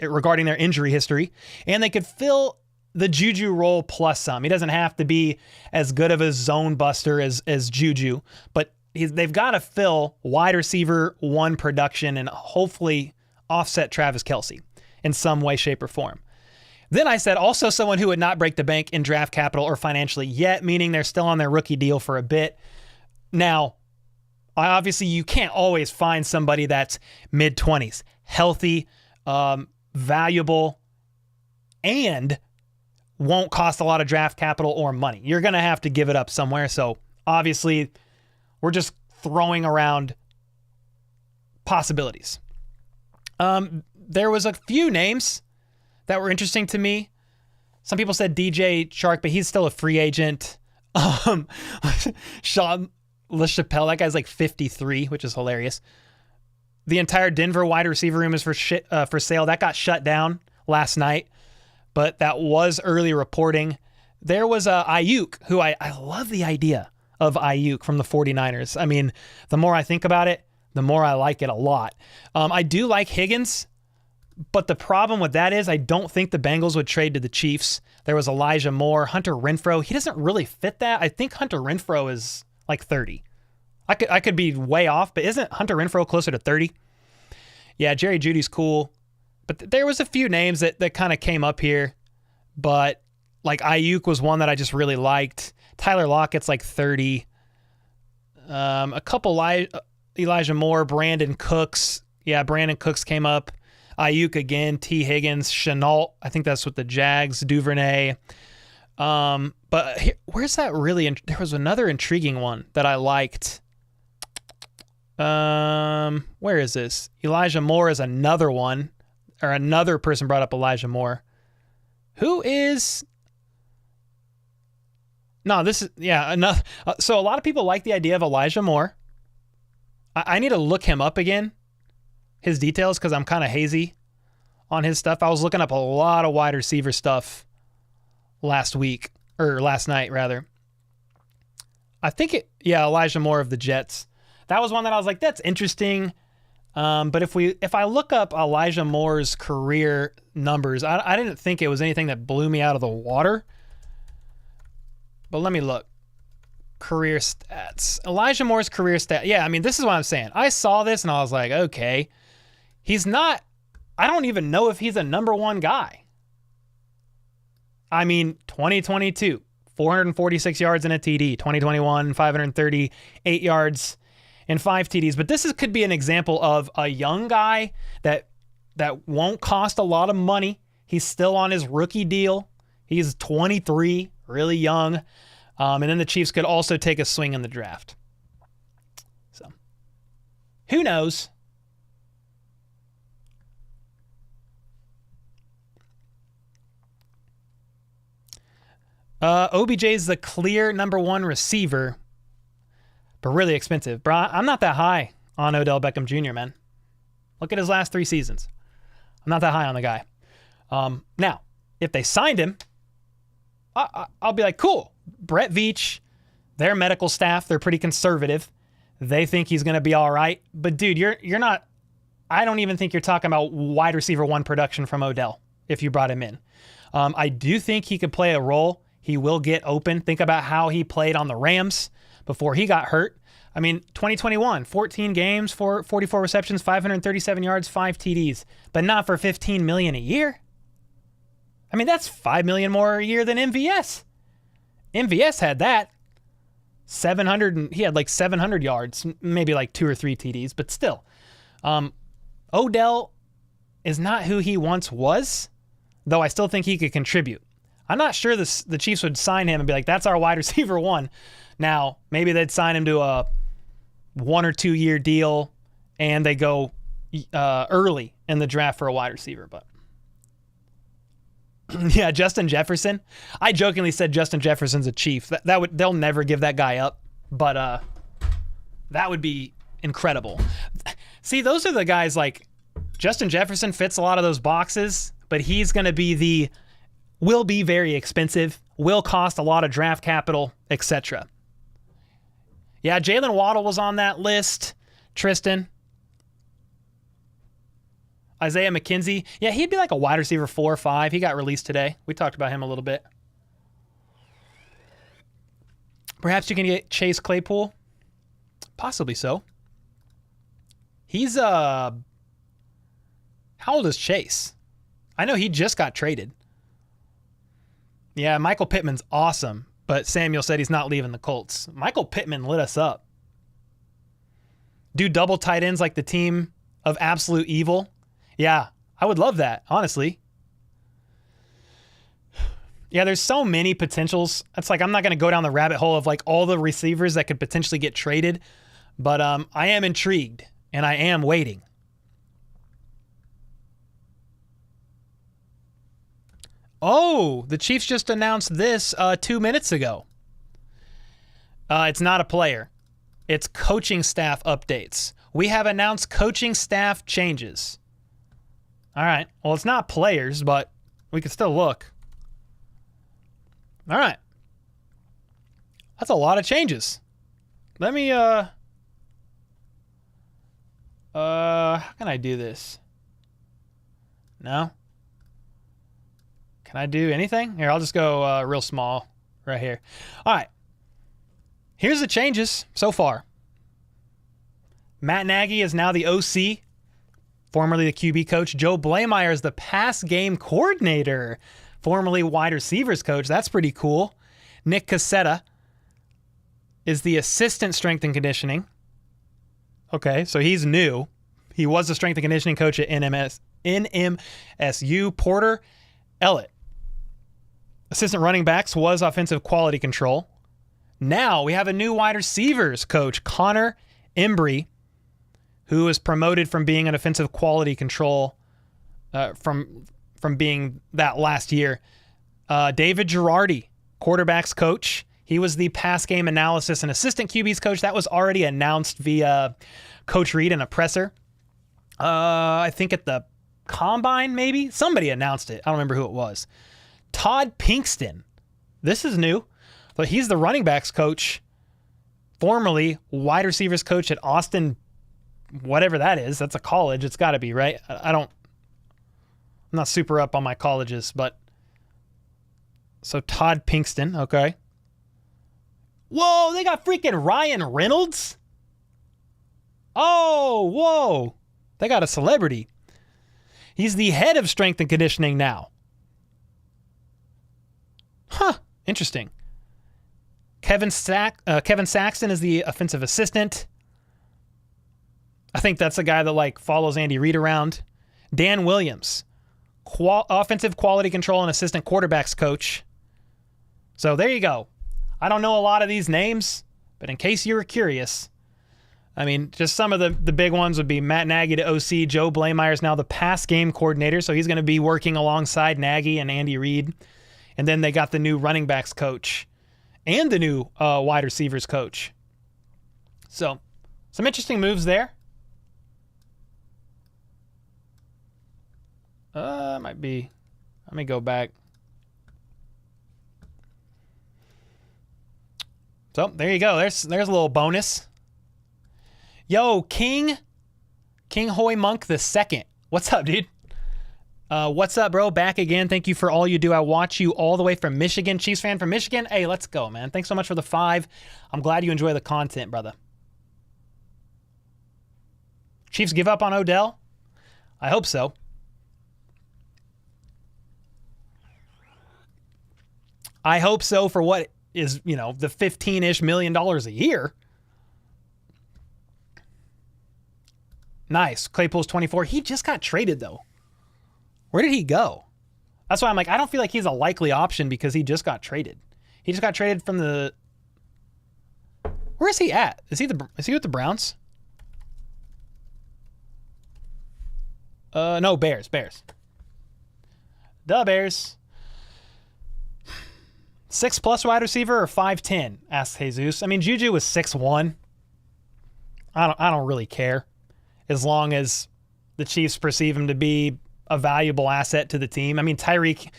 regarding their injury history, and they could fill the Juju role plus some. He doesn't have to be as good of a zone buster as Juju, but they've got to fill wide receiver 1 production and hopefully offset Travis Kelce in some way, shape, or form. Then I said also someone who would not break the bank in draft capital or financially yet, meaning they're still on their rookie deal for a bit. Now, obviously you can't always find somebody that's mid-20s, healthy, valuable, and won't cost a lot of draft capital or money. You're going to have to give it up somewhere. So obviously we're just throwing around possibilities. There was a few names that were interesting to me. Some people said DJ Chark, but he's still a free agent. Sean LaChapelle, that guy's like 53, which is hilarious. The entire Denver wide receiver room is for sale. That got shut down last night, but that was early reporting. There was Ayuk, who I love the idea of Ayuk from the 49ers. I mean, the more I think about it, the more I like it a lot. I do like Higgins, but the problem with that is I don't think the Bengals would trade to the Chiefs. There was Elijah Moore, Hunter Renfrow. He doesn't really fit that. I think Hunter Renfrow is like 30. I could be way off, but isn't Hunter Renfrow closer to 30? Yeah, Jerry Jeudy's cool. But there was a few names that kind of came up here. But like Ayuk was one that I just really liked. Tyler Lockett's like 30. A couple Elijah Moore, Brandon Cooks. Yeah, Brandon Cooks came up. Ayuk again, T. Higgins, Chenault. I think that's with the Jags, Duvernay. But where's that really? There was another intriguing one that I liked. Where is this? Elijah Moore is another one, or another person brought up Elijah Moore. Who is? No, this is, yeah, enough. So a lot of people like the idea of Elijah Moore. I need to look him up again, his details, because I'm kind of hazy on his stuff. I was looking up a lot of wide receiver stuff last night rather. I think Elijah Moore of the Jets. That was one that I was like, that's interesting. But if I look up Elijah Moore's career numbers, I didn't think it was anything that blew me out of the water. But let me look. Career stats. Elijah Moore's career stat. Yeah, I mean, this is what I'm saying. I saw this and I was like, okay. He's not, I don't even know if he's a number one guy. I mean, 2022, 446 yards in a TD. 2021, 538 yards and 5 TDs. But this could be an example of a young guy that won't cost a lot of money. He's still on his rookie deal. He's 23, really young. And then the Chiefs could also take a swing in the draft. So, who knows? OBJ is the clear number one receiver, but really expensive. Bro, I'm not that high on Odell Beckham Jr., man. Look at his last 3 seasons. I'm not that high on the guy. Now, if they signed him, I'll be like, cool. Brett Veach, their medical staff, they're pretty conservative. They think he's going to be all right. But, dude, you're not – I don't even think you're talking about wide receiver 1 production from Odell if you brought him in. I do think he could play a role. He will get open. Think about how he played on the Rams before he got hurt. I mean, 2021, 14 games, 44 receptions, 537 yards, 5 TDs, but not for $15 million a year. I mean, that's $5 million more a year than MVS. MVS had that. 700, he had like 700 yards, maybe like 2 or 3 TDs, but still. Odell is not who he once was, though I still think he could contribute. I'm not sure the Chiefs would sign him and be like, that's our wide receiver 1. Now, maybe they'd sign him to a 1 or 2 year deal and they go early in the draft for a wide receiver. But yeah, Justin Jefferson. I jokingly said Justin Jefferson's a Chief. They'll never give that guy up. But That would be incredible. See, those are the guys like Justin Jefferson fits a lot of those boxes, but he's going to will be very expensive, will cost a lot of draft capital, etc. Yeah, Jalen Waddle was on that list. Tristan. Isaiah McKenzie. Yeah, he'd be like a wide receiver 4 or 5. He got released today. We talked about him a little bit. Perhaps you can get Chase Claypool. Possibly so. He's how old is Chase? I know he just got traded. Yeah, Michael Pittman's awesome, but Samuel said he's not leaving the Colts. Michael Pittman lit us up. Do double tight ends like the team of absolute evil. Yeah, I would love that, honestly. Yeah, there's so many potentials. It's like I'm not going to go down the rabbit hole of like all the receivers that could potentially get traded, but I am intrigued and I am waiting. Oh, the Chiefs just announced this 2 minutes ago. It's not a player. It's coaching staff updates. We have announced coaching staff changes. All right. Well, it's not players, but we can still look. All right. That's a lot of changes. Let me, how can I do this? No? Can I do anything? Here, I'll just go real small right here. All right. Here's the changes so far. Matt Nagy is now the OC, formerly the QB coach. Joe Blameyer is the pass game coordinator, formerly wide receivers coach. That's pretty cool. Nick Cassetta is the assistant strength and conditioning. Okay, so he's new. He was the strength and conditioning coach at NMSU. Porter Elliott, assistant running backs, was offensive quality control. Now we have a new wide receivers coach, Connor Embry, who was promoted from being an offensive quality control from being that last year. David Girardi, quarterbacks coach. He was the pass game analysis and assistant QB's coach. That was already announced via Coach Reed in a presser. I think at the Combine, maybe? Somebody announced it. I don't remember who it was. Todd Pinkston. This is new, but he's the running backs coach, formerly wide receivers coach at Austin, whatever that is. That's a college. It's got to be, right? I'm not super up on my colleges, but so Todd Pinkston, okay. Whoa, they got freaking Ryan Reynolds? Oh, whoa. They got a celebrity. He's the head of strength and conditioning now. Huh, interesting. Kevin Saxton is the offensive assistant. I think that's the guy that like follows Andy Reid around. Dan Williams, offensive quality control and assistant quarterbacks coach. So there you go. I don't know a lot of these names, but in case you were curious, I mean, just some of the big ones would be Matt Nagy to OC. Joe Blameyer is now the pass game coordinator, so he's going to be working alongside Nagy and Andy Reid. And then they got the new running backs coach and the new wide receivers coach. So some interesting moves there. Might be. Let me go back. So there you go. There's a little bonus. Yo, King Hoy Monk the second. What's up, dude? What's up, bro? Back again. Thank you for all you do. I watch you all the way from Michigan. Chiefs fan from Michigan. Hey, let's go, man. Thanks so much for the 5. I'm glad you enjoy the content, brother. Chiefs give up on Odell? I hope so. I hope so for what is, the $15-ish million a year. Nice. Claypool's 24. He just got traded, though. Where did he go? That's why I'm like, I don't feel like he's a likely option because he just got traded. He just got traded from the... Where is he at? Is he with the Browns? No, Bears. The Bears. 6+ wide receiver or 5'10", asks Jesus. I mean, Juju was 6'1". I don't really care, as long as the Chiefs perceive him to be a valuable asset to the team. I mean, Tyreek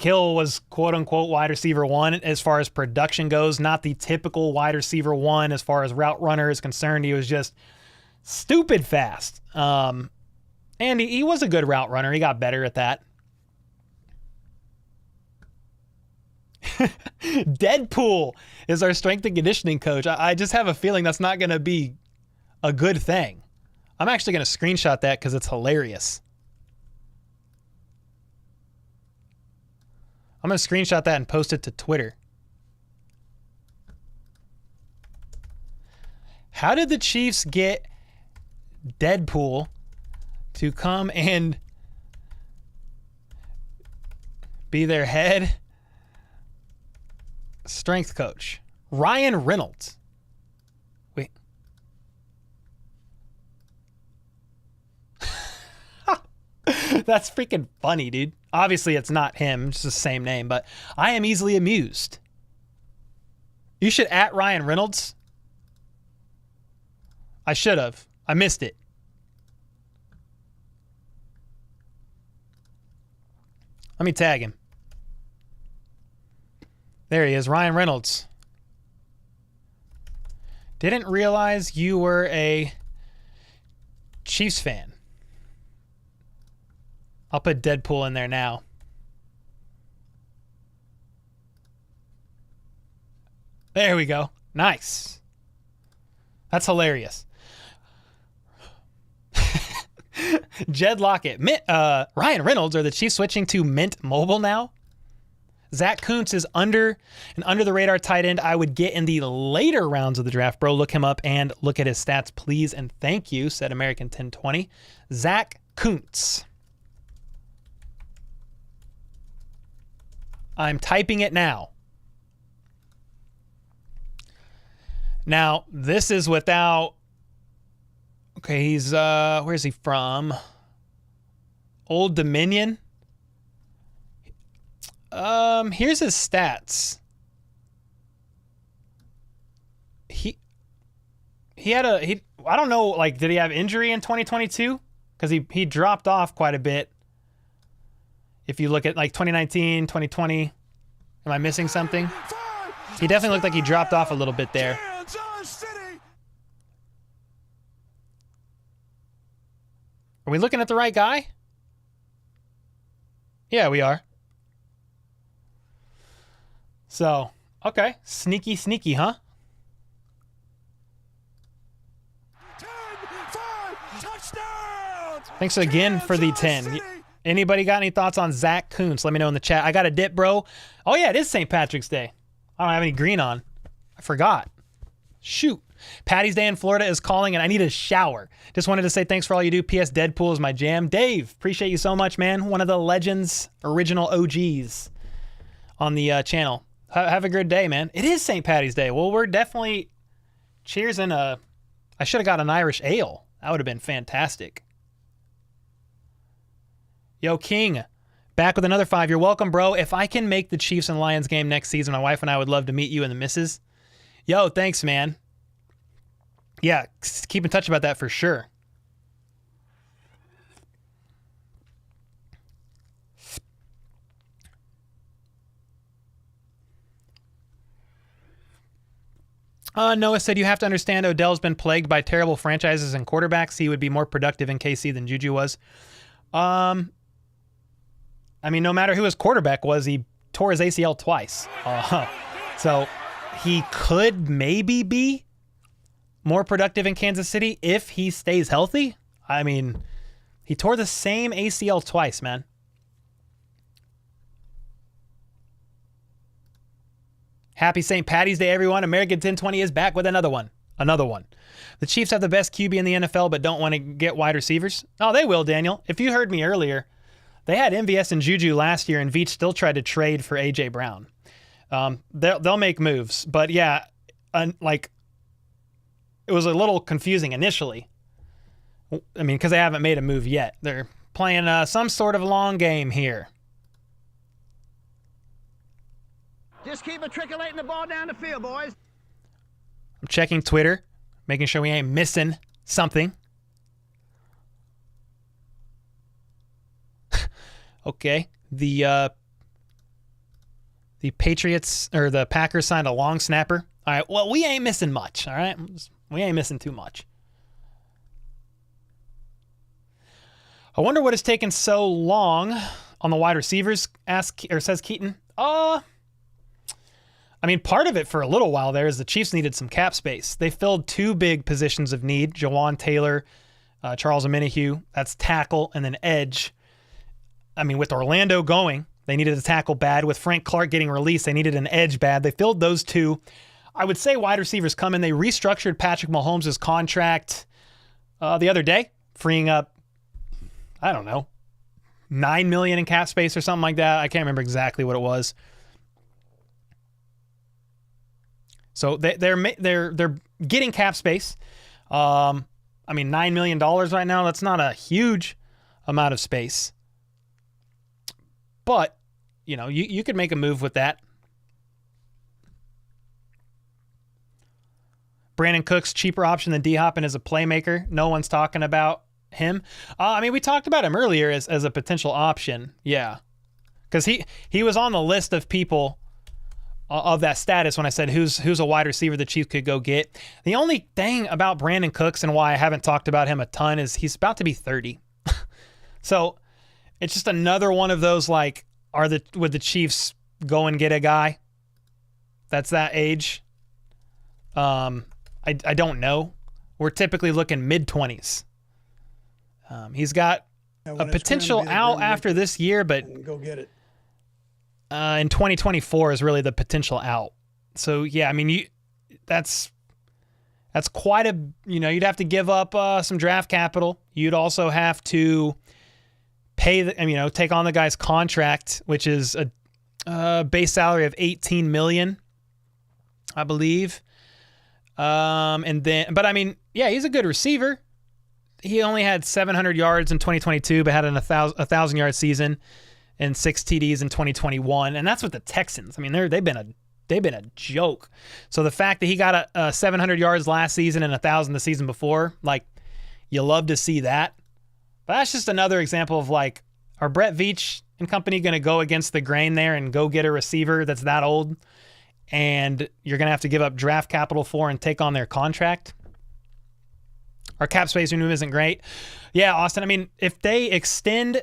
Hill was quote unquote wide receiver 1 as far as production goes, not the typical wide receiver 1 as far as route runner is concerned. He was just stupid fast. And he was a good route runner. He got better at that. Deadpool is our strength and conditioning coach. I just have a feeling that's not going to be a good thing. I'm actually going to screenshot that because it's hilarious. I'm going to screenshot that and post it to Twitter. How did the Chiefs get Deadpool to come and be their head strength coach? Ryan Reynolds. Wait. That's freaking funny, dude. Obviously, it's not him. It's the same name, but I am easily amused. You should @ Ryan Reynolds. I should have. I missed it. Let me tag him. There he is, Ryan Reynolds. Didn't realize you were a Chiefs fan. I'll put Deadpool in there now. There we go. Nice. That's hilarious. Jed Lockett. Ryan Reynolds, are the Chiefs switching to Mint Mobile now? Zach Kuntz is an under-the-radar tight end I would get in the later rounds of the draft, bro. Look him up and look at his stats, please, and thank you, said American 1020. Zach Kuntz. I'm typing it now. Now, this is without... Okay, he's... where's he from? Old Dominion? Here's his stats. He had I don't know, like, did he have injury in 2022? Because he dropped off quite a bit. If you look at, like, 2019, 2020, am I missing something? He definitely looked like he dropped off a little bit there. Are we looking at the right guy? Yeah, we are. So, okay. Sneaky, sneaky, huh? 10, 5, touchdown! Thanks again for the 10. Anybody got any thoughts on Zach Kuntz? Let me know in the chat. I got a dip, bro. Oh, yeah, it is St. Patrick's Day. I don't have any green on. I forgot. Shoot. Patty's Day in Florida is calling, and I need a shower. Just wanted to say thanks for all you do. P.S. Deadpool is my jam. Dave, appreciate you so much, man. One of the Legends original OGs on the channel. Have a good day, man. It is St. Patty's Day. Well, we're definitely cheersing I should have got an Irish ale. That would have been fantastic. Yo, King, back with another 5. You're welcome, bro. If I can make the Chiefs and Lions game next season, my wife and I would love to meet you and the missus. Yo, thanks, man. Yeah, keep in touch about that for sure. Noah said, you have to understand Odell's been plagued by terrible franchises and quarterbacks. He would be more productive in KC than Juju was. I mean, no matter who his quarterback was, he tore his ACL twice. So he could maybe be more productive in Kansas City if he stays healthy. I mean, he tore the same ACL twice, man. Happy St. Patty's Day, everyone. American 1020 is back with another one. The Chiefs have the best QB in the NFL, but don't want to get wide receivers. Oh, they will, Daniel. If you heard me earlier, they had MVS and Juju last year, and Veach still tried to trade for A.J. Brown. They'll make moves. But, yeah, like, it was a little confusing initially. I mean, because they haven't made a move yet. They're playing some sort of long game here. Just keep matriculating the ball down the field, boys. I'm checking Twitter. making sure we ain't missing something. Okay. The Patriots or the Packers signed a long snapper. All right. Well, we ain't missing much. All right. We ain't missing too much. I wonder what has taken so long on the wide receivers, says Keaton. I mean, part of it for a little while there is the Chiefs needed some cap space. They filled 2 big positions of need, Jawan Taylor, Charles Omenihu, that's tackle, and then edge. I mean, with Orlando going, they needed a tackle bad. With Frank Clark getting released, they needed an edge bad. They filled those 2. I would say wide receivers come in. They restructured Patrick Mahomes' contract the other day, freeing up, I don't know, $9 million in cap space or something like that. I can't remember exactly what it was. So they're getting cap space. I mean, $9 million right now, that's not a huge amount of space. But, you know, you could make a move with that. Brandon Cooks, cheaper option than DHop and as a playmaker. No one's talking about him. I mean, we talked about him earlier as a potential option. Yeah. Because he was on the list of people of that status when I said who's a wide receiver the Chiefs could go get. The only thing about Brandon Cooks and why I haven't talked about him a ton is he's about to be 30. So it's just another one of those, like, would the Chiefs go and get a guy that's that age? I don't know. We're typically looking mid-20s. He's got a potential out after this year, but go get it. In 2024 is really the potential out. So yeah, I mean, that's quite a, you know, you'd have to give up some draft capital. You'd also have to pay take on the guy's contract, which is a base salary of $18 million, I believe. But I mean, yeah, he's a good receiver. He only had 700 yards in 2022, but had a 1,000-yard season and 6 TDs in 2021, and that's with the Texans. I mean, they've been a joke. So the fact that he got a 700 yards last season and 1,000 the season before, like, you love to see that. But that's just another example of, like, are Brett Veach and company going to go against the grain there and go get a receiver that's that old, and you're going to have to give up draft capital for and take on their contract? Our cap space room isn't great. Yeah, Austin, I mean, if they extend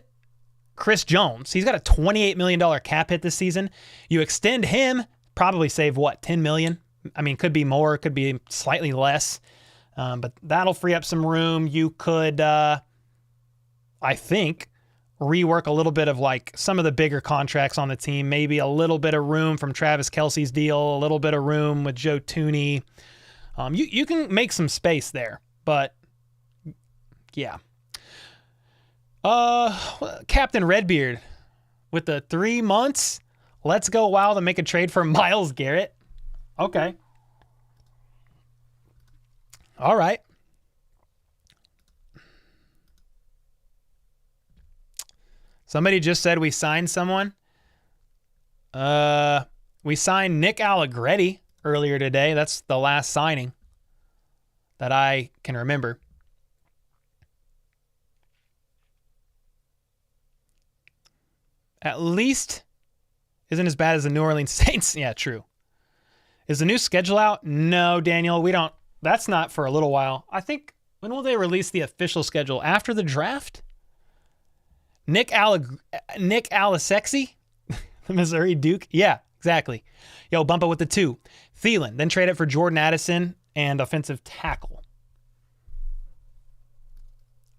Chris Jones, he's got a $28 million cap hit this season. You extend him, probably save, what, $10 million? I mean, could be more, could be slightly less. But that'll free up some room. You could, I think, rework a little bit of, like, some of the bigger contracts on the team. Maybe a little bit of room from Travis Kelce's deal, a little bit of room with Joe Thuney. You can make some space there, but yeah. Captain Redbeard with the 3 months. Let's go wild and make a trade for Myles Garrett. Okay. All right. Somebody just said we signed someone. We signed Nick Allegretti earlier today. That's the last signing that I can remember. At least isn't as bad as the New Orleans Saints. Yeah, true. Is the new schedule out? No, Daniel, we don't. That's not for a little while. I think, when will they release the official schedule? After the draft? Nick Alasexy, the Missouri Duke. Yeah, exactly. Yo, bump it with the 2. Thielen, then trade it for Jordan Addison and offensive tackle.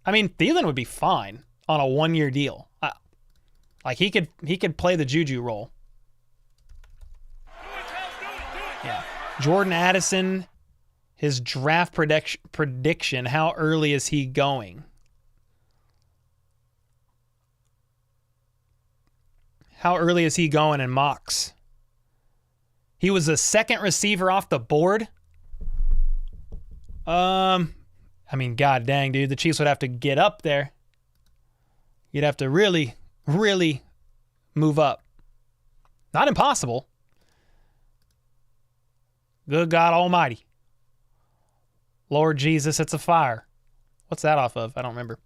I mean, Thielen would be fine on a 1-year deal. Like, he could play the Juju role. Yeah. Jordan Addison, his draft prediction, how early is he going? How early is he going in mocks? He was the second receiver off the board. I mean, god dang, dude, the Chiefs would have to get up there. You'd have to really move up. Not impossible. Good God Almighty. Lord Jesus, it's a fire. What's that off of? I don't remember.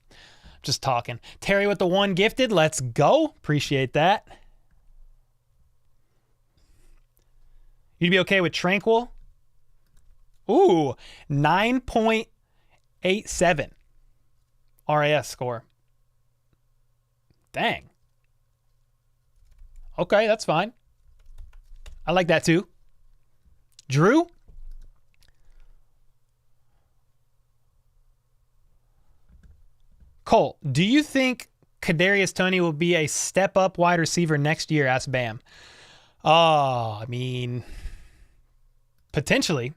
Just talking. Terry with the 1 gifted. Let's go. Appreciate that. You'd be okay with Tranquil? Ooh, 9.87 RAS score. Dang. Okay, that's fine. I like that too. Drew? Cole, do you think Kadarius Toney will be a step-up wide receiver next year? Asked Bam. Oh, I mean, potentially.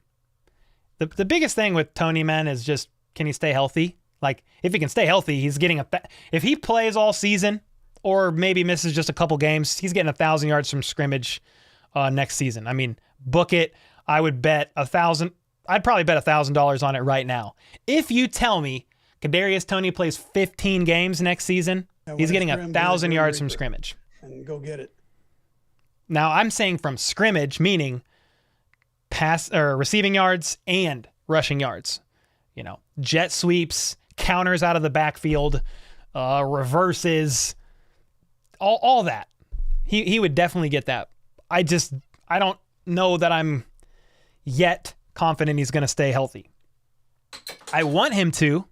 The biggest thing with Toney, man, is just, can he stay healthy? Like, if he can stay healthy, he's getting if he plays all season or maybe misses just a couple games, he's getting 1,000 yards from scrimmage next season. I mean, book it. I would bet I'd probably bet $1,000 on it right now. If you tell me Kadarius Toney plays 15 games next season, he's getting 1,000 yards from scrimmage. And go get it. Now, I'm saying from scrimmage, meaning pass or receiving yards and rushing yards. You know, jet sweeps, counters out of the backfield, reverses, all that. He would definitely get that. I don't know that I'm yet confident he's going to stay healthy. I want him to,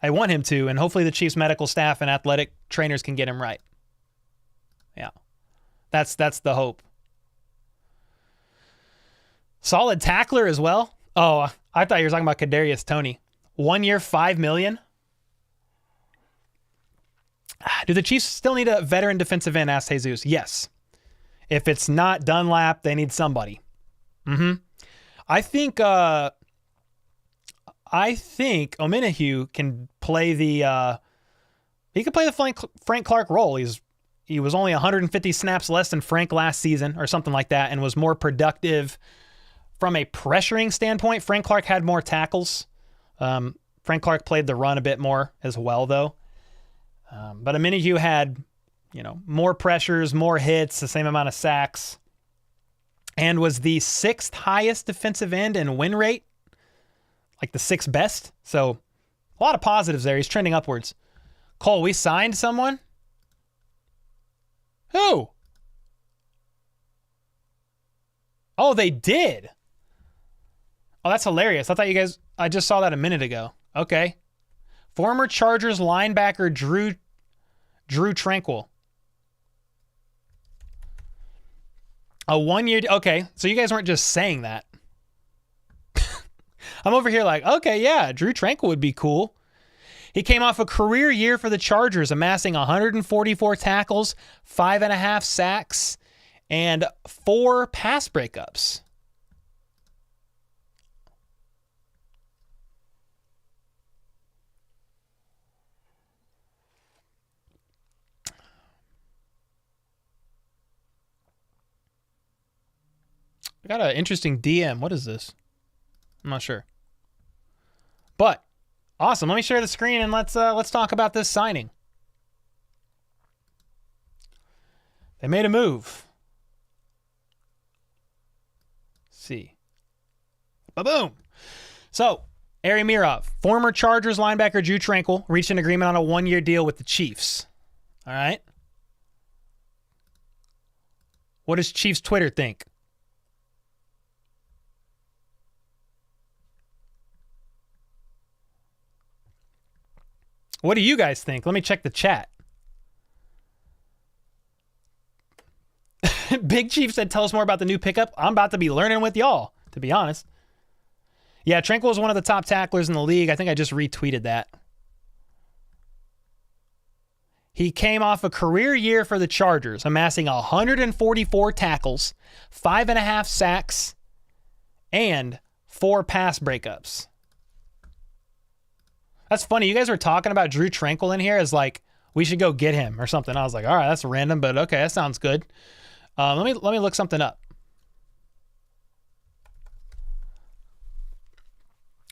and hopefully the Chiefs medical staff and athletic trainers can get him right. Yeah. That's the hope. Solid tackler as well. Oh, I thought you were talking about Kadarius Toney. 1 year, $5 million. Do the Chiefs still need a veteran defensive end? Asked Jesus. Yes. If it's not Dunlap, they need somebody. I think Omenihu can play the Frank Clark role. He was only 150 snaps less than Frank last season or something like that, and was more productive from a pressuring standpoint. Frank Clark had more tackles. Frank Clark played the run a bit more as well, though. But Omenihu had, more pressures, more hits, the same amount of sacks, and was the 6th highest defensive end in win rate, like the 6th best. So a lot of positives there. He's trending upwards. Cole, we signed someone? Who? Oh, they did. Oh, that's hilarious. I just saw that a minute ago. Okay. Former Chargers linebacker Drew Tranquil. A 1 year. Okay. So you guys weren't just saying that. I'm over here like, okay, yeah, Drew Tranquil would be cool. He came off a career year for the Chargers, amassing 144 tackles, 5.5 sacks, and 4 pass breakups. I got an interesting DM. What is this? I'm not sure. But awesome. Let me share the screen and let's talk about this signing. They made a move. Let's see. Ba-boom. So, Ari Mirov, former Chargers linebacker Drew Tranquil, reached an agreement on a 1-year deal with the Chiefs. All right. What does Chiefs Twitter think? What do you guys think? Let me check the chat. Big Chief said, tell us more about the new pickup. I'm about to be learning with y'all, to be honest. Yeah, Tranquil is one of the top tacklers in the league. I think I just retweeted that. He came off a career year for the Chargers, amassing 144 tackles, 5.5 sacks, and 4 pass breakups. That's funny. You guys were talking about Drew Tranquil in here as like, we should go get him or something. I was like, all right, that's random, but okay, that sounds good. Let me look something up.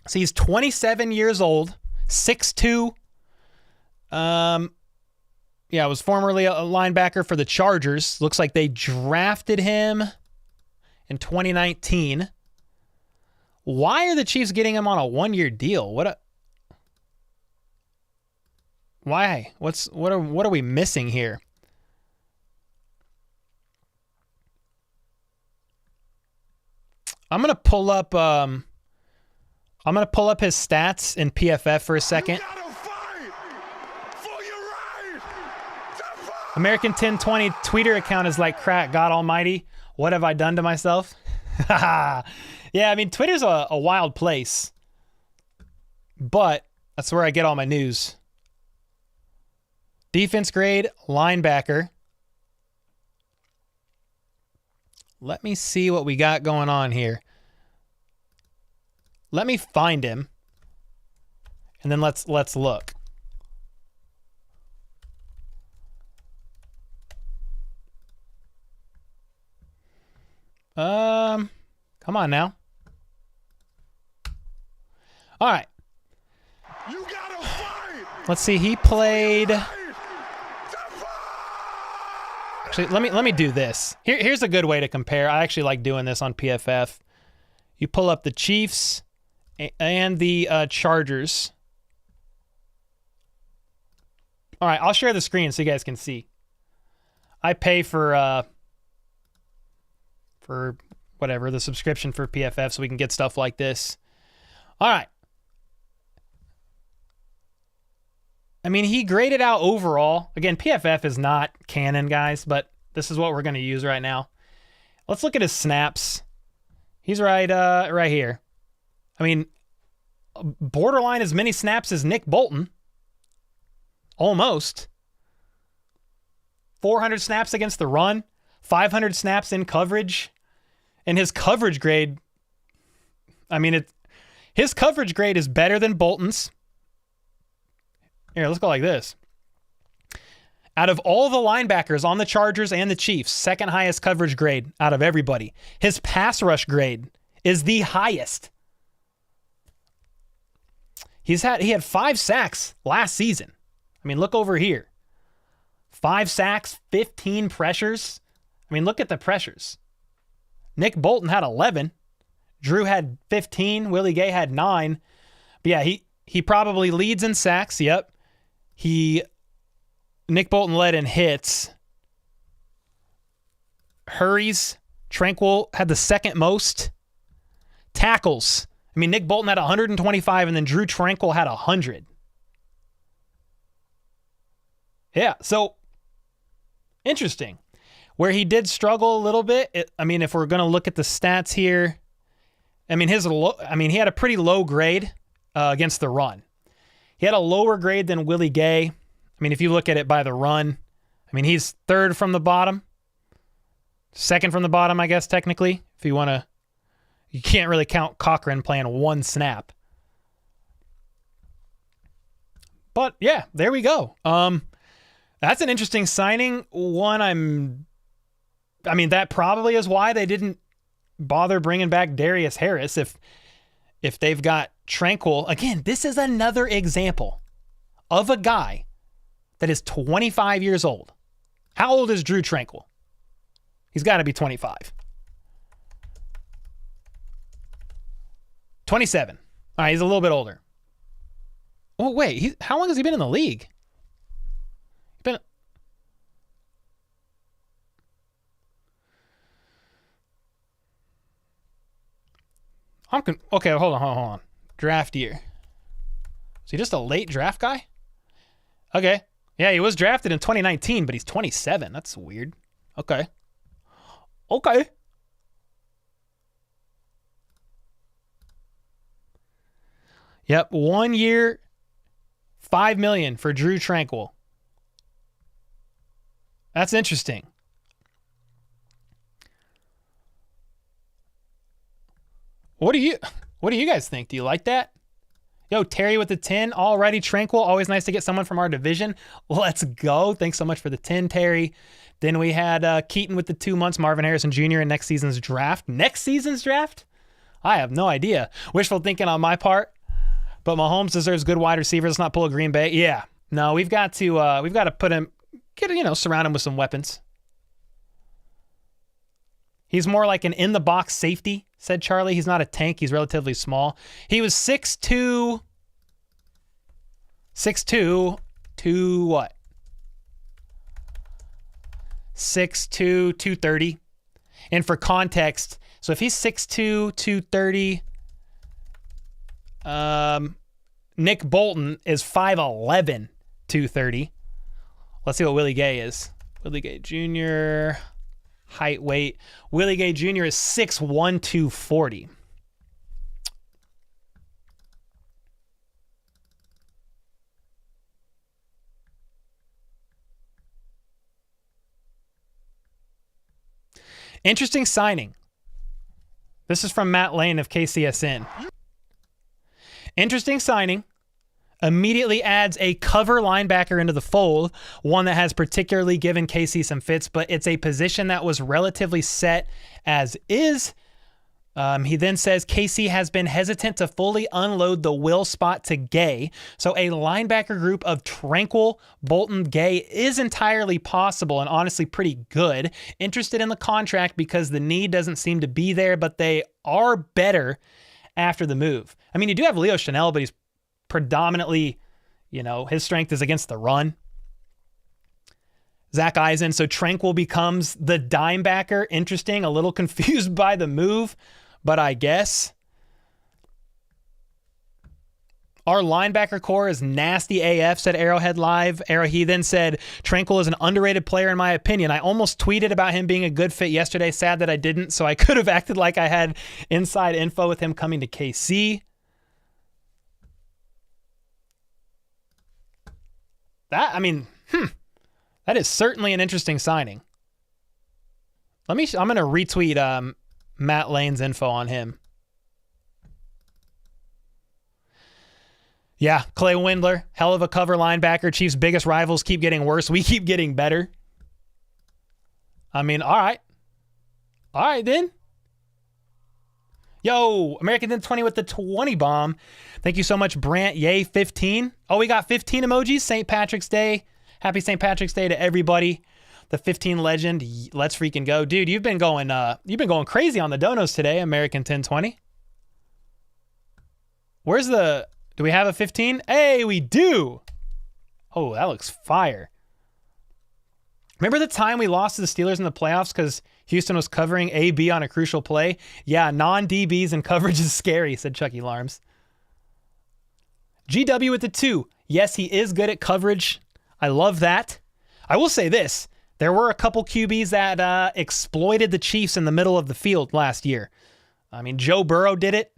So he's 27 years old, 6'2". Was formerly a linebacker for the Chargers. Looks like they drafted him in 2019. Why are the Chiefs getting him on a 1-year deal? Why? What are we missing here? I'm gonna pull up his stats in PFF for a second. American 1020 Twitter account is like crack. God Almighty, what have I done to myself? Yeah, I mean Twitter's a wild place, but that's where I get all my news. Defense grade, linebacker. Let me see what we got going on here. Let me find him, and then let's look. Come on now. All right. You gotta fight. Let's see. He played. Actually, let me do this. Here's a good way to compare. I actually like doing this on PFF. You pull up the Chiefs and the Chargers. All right, I'll share the screen so you guys can see. I pay for whatever, the subscription for PFF so we can get stuff like this. All right. I mean, he graded out overall. Again, PFF is not canon, guys, but this is what we're going to use right now. Let's look at his snaps. He's right here. I mean, borderline as many snaps as Nick Bolton. Almost. 400 snaps against the run. 500 snaps in coverage. And his coverage grade, I mean, his coverage grade is better than Bolton's. Here, let's go like this. Out of all the linebackers on the Chargers and the Chiefs, second highest coverage grade out of everybody. His pass rush grade is the highest. He had 5 sacks last season. I mean, look over here. 5 sacks, 15 pressures. I mean, look at the pressures. Nick Bolton had 11. Drew had 15. Willie Gay had 9. But yeah, he probably leads in sacks. Yep. Nick Bolton led in hits. Hurries. Tranquil had the second most. Tackles. I mean, Nick Bolton had 125, and then Drew Tranquil had 100. Yeah, so interesting. Where he did struggle a little bit, I mean, if we're going to look at the stats here, I mean, he had a pretty low grade against the run. He had a lower grade than Willie Gay. I mean, if you look at it by the run, I mean, he's third from the bottom. Second from the bottom, I guess, technically. If you want to, you can't really count Cochran playing 1 snap. But yeah, there we go. That's an interesting signing. I mean, that probably is why they didn't bother bringing back Darius Harris if they've got Tranquil. Again, this is another example of a guy that is 25 years old. How old is Drew Tranquil? He's got to be 25. 27. All right, he's a little bit older. Oh, wait. How long has he been in the league? Okay, hold on. Draft year. Is he just a late draft guy? Okay. Yeah, he was drafted in 2019, but he's 27. That's weird. Okay. Yep, 1 year, $5 million for Drew Tranquil. That's interesting. What do you guys think? Do you like that? Yo, Terry with the 10, already Tranquil. Always nice to get someone from our division. Let's go. Thanks so much for the 10, Terry. Then we had Keaton with the 2 months, Marvin Harrison Jr. in next season's draft. Next season's draft? I have no idea. Wishful thinking on my part. But Mahomes deserves good wide receivers. Let's not pull a Green Bay. Yeah. No, we've got to put him, surround him with some weapons. He's more like an in-the-box safety said Charlie. He's not a tank. He's relatively small. He was 6'2", 2 what? 6'2", 230. And for context, so if he's 6'2", 230, Nick Bolton is 5'11", 230. Let's see what Willie Gay is. Willie Gay Jr., height, weight. Willie Gay Jr. is 6'1", 240. Interesting signing. This is from Matt Lane of KCSN. Interesting signing. Immediately adds a cover linebacker into the fold, one that has particularly given KC some fits, but it's a position that was relatively set as is. He then says KC has been hesitant to fully unload the Will spot to Gay, so a linebacker group of Tranquil, Bolton, Gay is entirely possible and honestly pretty good. Interested in the contract because the need doesn't seem to be there, but they are better after the move. I mean, you do have Leo Chanel, but he's predominantly, his strength is against the run. Zach Eisen, so Tranquil becomes the dime backer. Interesting, a little confused by the move, but I guess. Our linebacker core is nasty AF, said Arrowhead Live. He then said, Tranquil is an underrated player in my opinion. I almost tweeted about him being a good fit yesterday. Sad that I didn't, so I could have acted like I had inside info with him coming to KC. That is certainly an interesting signing. I'm going to retweet Matt Lane's info on him. Yeah, Clay Windler, hell of a cover linebacker. Chiefs' biggest rivals keep getting worse. We keep getting better. All right. All right, then. Yo, American 1020 with the 20 bomb. Thank you so much, Brant. Yay, 15. Oh, we got 15 emojis. St. Patrick's Day. Happy St. Patrick's Day to everybody. The 15 legend. Let's freaking go. Dude, you've been going crazy on the donos today, American 1020. Do we have a 15? Hey, we do. Oh, that looks fire. Remember the time we lost to the Steelers in the playoffs because Houston was covering AB on a crucial play? Yeah, non-DBs and coverage is scary, said Chucky Larms. GW with the 2. Yes, he is good at coverage. I love that. I will say this. There were a couple QBs that exploited the Chiefs in the middle of the field last year. I mean, Joe Burrow did it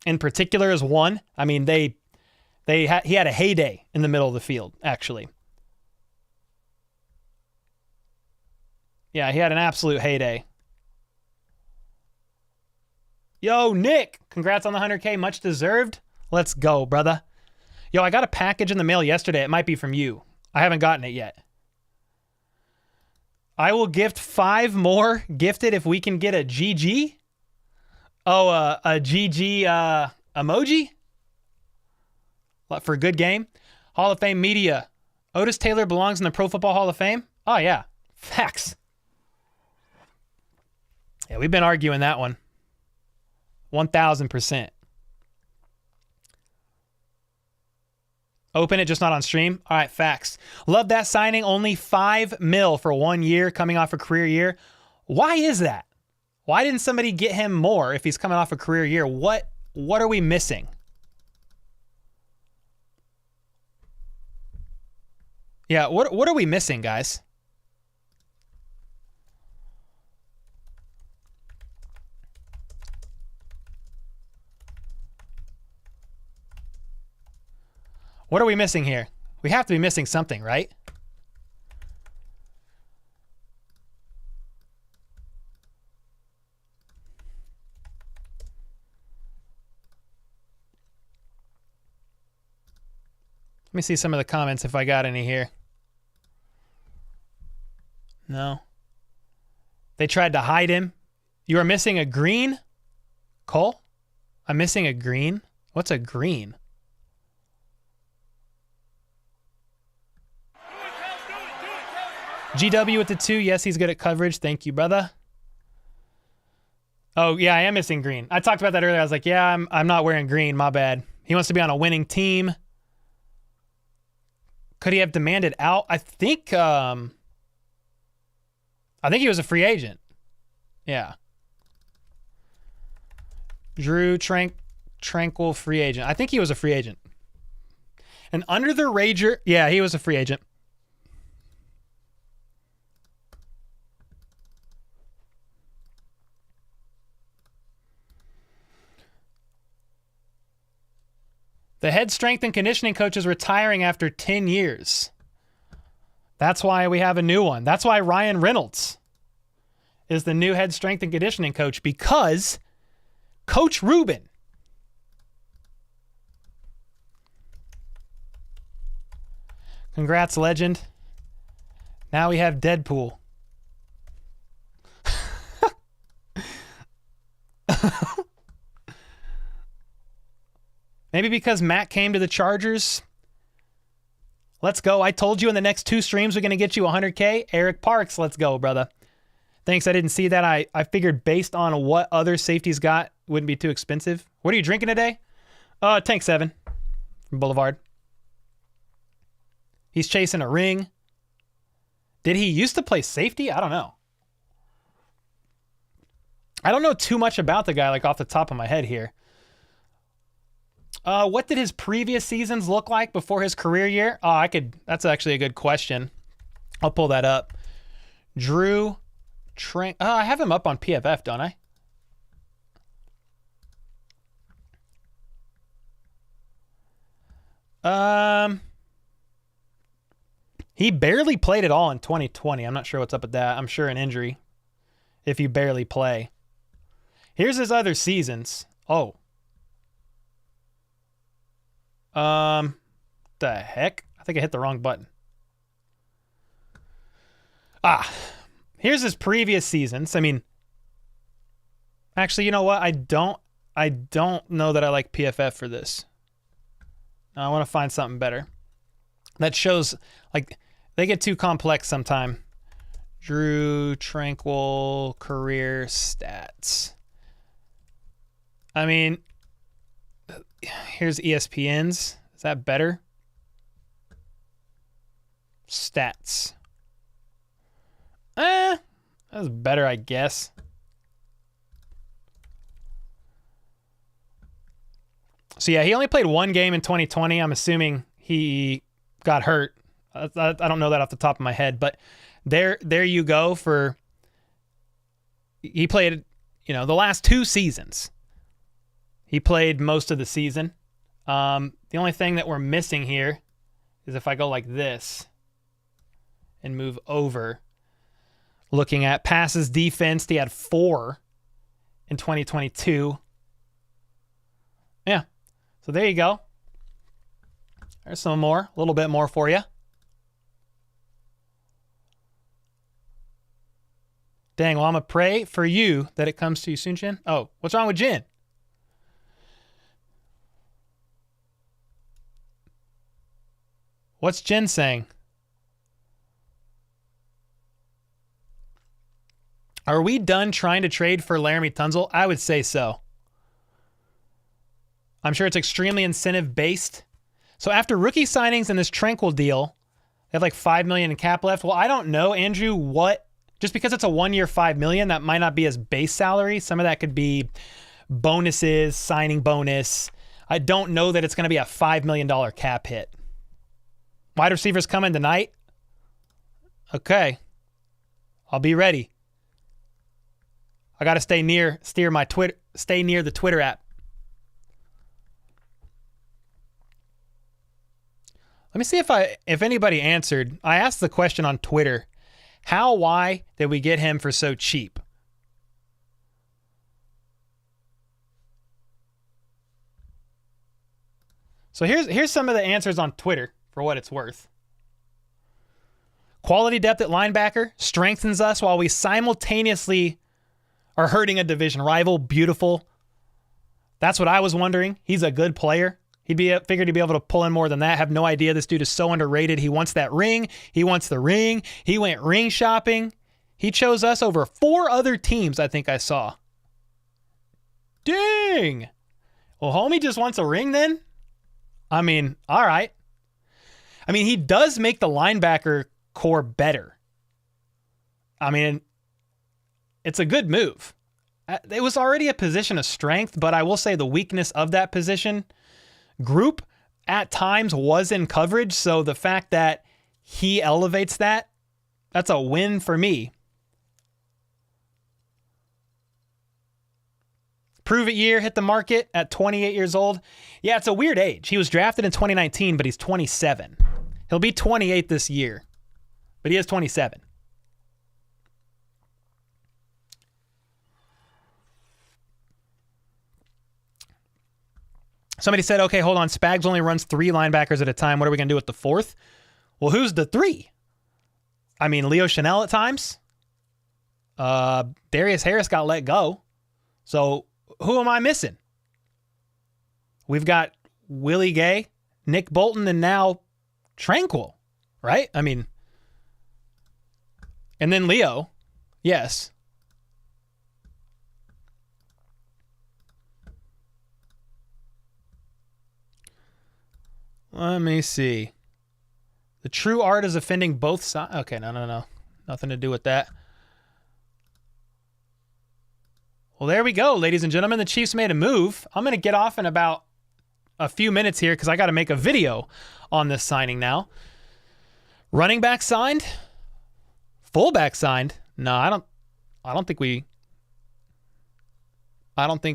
in particular as one. I mean, he had a heyday in the middle of the field, actually. Yeah, he had an absolute heyday. Yo, Nick, congrats on the 100K. Much deserved. Let's go, brother. Yo, I got a package in the mail yesterday. It might be from you. I haven't gotten it yet. I will gift 5 more gifted if we can get a GG. Oh, a GG emoji? For a good game. Hall of Fame media. Otis Taylor belongs in the Pro Football Hall of Fame? Oh, yeah. Facts. Yeah, we've been arguing that one. 1,000%. Open it, just not on stream. All right, facts. Love that signing. Only $5 million for 1 year, coming off a career year. Why is that? Why didn't somebody get him more if he's coming off a career year? What are we missing? Yeah, what are we missing, guys? What are we missing here? We have to be missing something, right? Let me see some of the comments if I got any here. No. They tried to hide him. You are missing a green? Cole? I'm missing a green? What's a green? GW with the 2. Yes, he's good at coverage. Thank you, brother. Oh, yeah, I am missing green. I talked about that earlier. I was like, yeah, I'm not wearing green. My bad. He wants to be on a winning team. Could he have demanded out? I think he was a free agent. Yeah. Drew Tranquil free agent. I think he was a free agent. And under the Rager, yeah, he was a free agent. The head strength and conditioning coach is retiring after 10 years. That's why we have a new one. That's why Ryan Reynolds is the new head strength and conditioning coach, because Coach Rubin congrats, legend. Now we have Deadpool. Maybe because Matt came to the Chargers. Let's go. I told you in the next 2 streams we're going to get you 100K. Eric Parks, let's go, brother. Thanks, I didn't see that. I figured based on what other safeties got, wouldn't be too expensive. What are you drinking today? Tank 7 from Boulevard. He's chasing a ring. Did he used to play safety? I don't know. I don't know too much about the guy, like off the top of my head here. What did his previous seasons look like before his career year? That's actually a good question. I'll pull that up. Drew Trank. I have him up on PFF, don't I? He barely played at all in 2020. I'm not sure what's up with that. I'm sure an injury if you barely play. Here's his other seasons. The heck? I think I hit the wrong button. Here's his previous seasons. I mean, actually, you know what? I don't know that I like PFF for this. I want to find something better that shows, like, they get too complex sometime. Drew Tranquil career stats. I mean, here's ESPN's. Is that better? Stats. That's better, I guess. So yeah, he only played 1 game in 2020. I'm assuming he got hurt. I don't know that off the top of my head, but there you go. He played, the last 2 seasons. He played most of the season. The only thing that we're missing here is if I go like this and move over, looking at passes defense, he had 4 in 2022. Yeah. So there you go. There's some more, a little bit more for you. Dang, well, I'm going to pray for you that it comes to you soon, Jen. Oh, what's wrong with Jen? What's Jen saying? Are we done trying to trade for Laramie Tunzel? I would say so. I'm sure it's extremely incentive-based. So after rookie signings and this Tranquil deal, they have like $5 million in cap left. Well, I don't know, Andrew, just because it's a 1-year $5 million, that might not be his base salary. Some of that could be bonuses, signing bonus. I don't know that it's going to be a $5 million cap hit. Wide receivers coming tonight? Okay. I'll be ready. I got to stay near the Twitter app. Let me see if anybody answered. I asked the question on Twitter. Why did we get him for so cheap? So here's some of the answers on Twitter for what it's worth. Quality depth at linebacker strengthens us while we simultaneously are hurting a division rival. Beautiful. That's what I was wondering. He's a good player. Figured he'd be able to pull in more than that. Have no idea. This dude is so underrated. He wants that ring. He wants the ring. He went ring shopping. He chose us over 4 other teams, I think I saw. Dang. Well, homie just wants a ring then? I mean, all right. I mean, he does make the linebacker core better. I mean, it's a good move. It was already a position of strength, but I will say the weakness of that position group at times was in coverage. So the fact that he elevates that, that's a win for me. Prove it year, hit the market at 28 years old. Yeah, it's a weird age. He was drafted in 2019, but he's 27. He'll be 28 this year, but he is 27. Somebody said, okay, hold on. Spags only runs 3 linebackers at a time. What are we going to do with the 4th? Well, who's the 3? I mean, Leo Chanel at times. Darius Harris got let go. So who am I missing? We've got Willie Gay, Nick Bolton, and now Tranquil, right? I mean, and then Leo. Yes. Let me see. The true art is offending both sides. Okay, no. Nothing to do with that. Well, there we go, ladies and gentlemen. The Chiefs made a move. I'm going to get off in about a few minutes here because I got to make a video on this signing now. Running back signed? Fullback signed? No, I don't think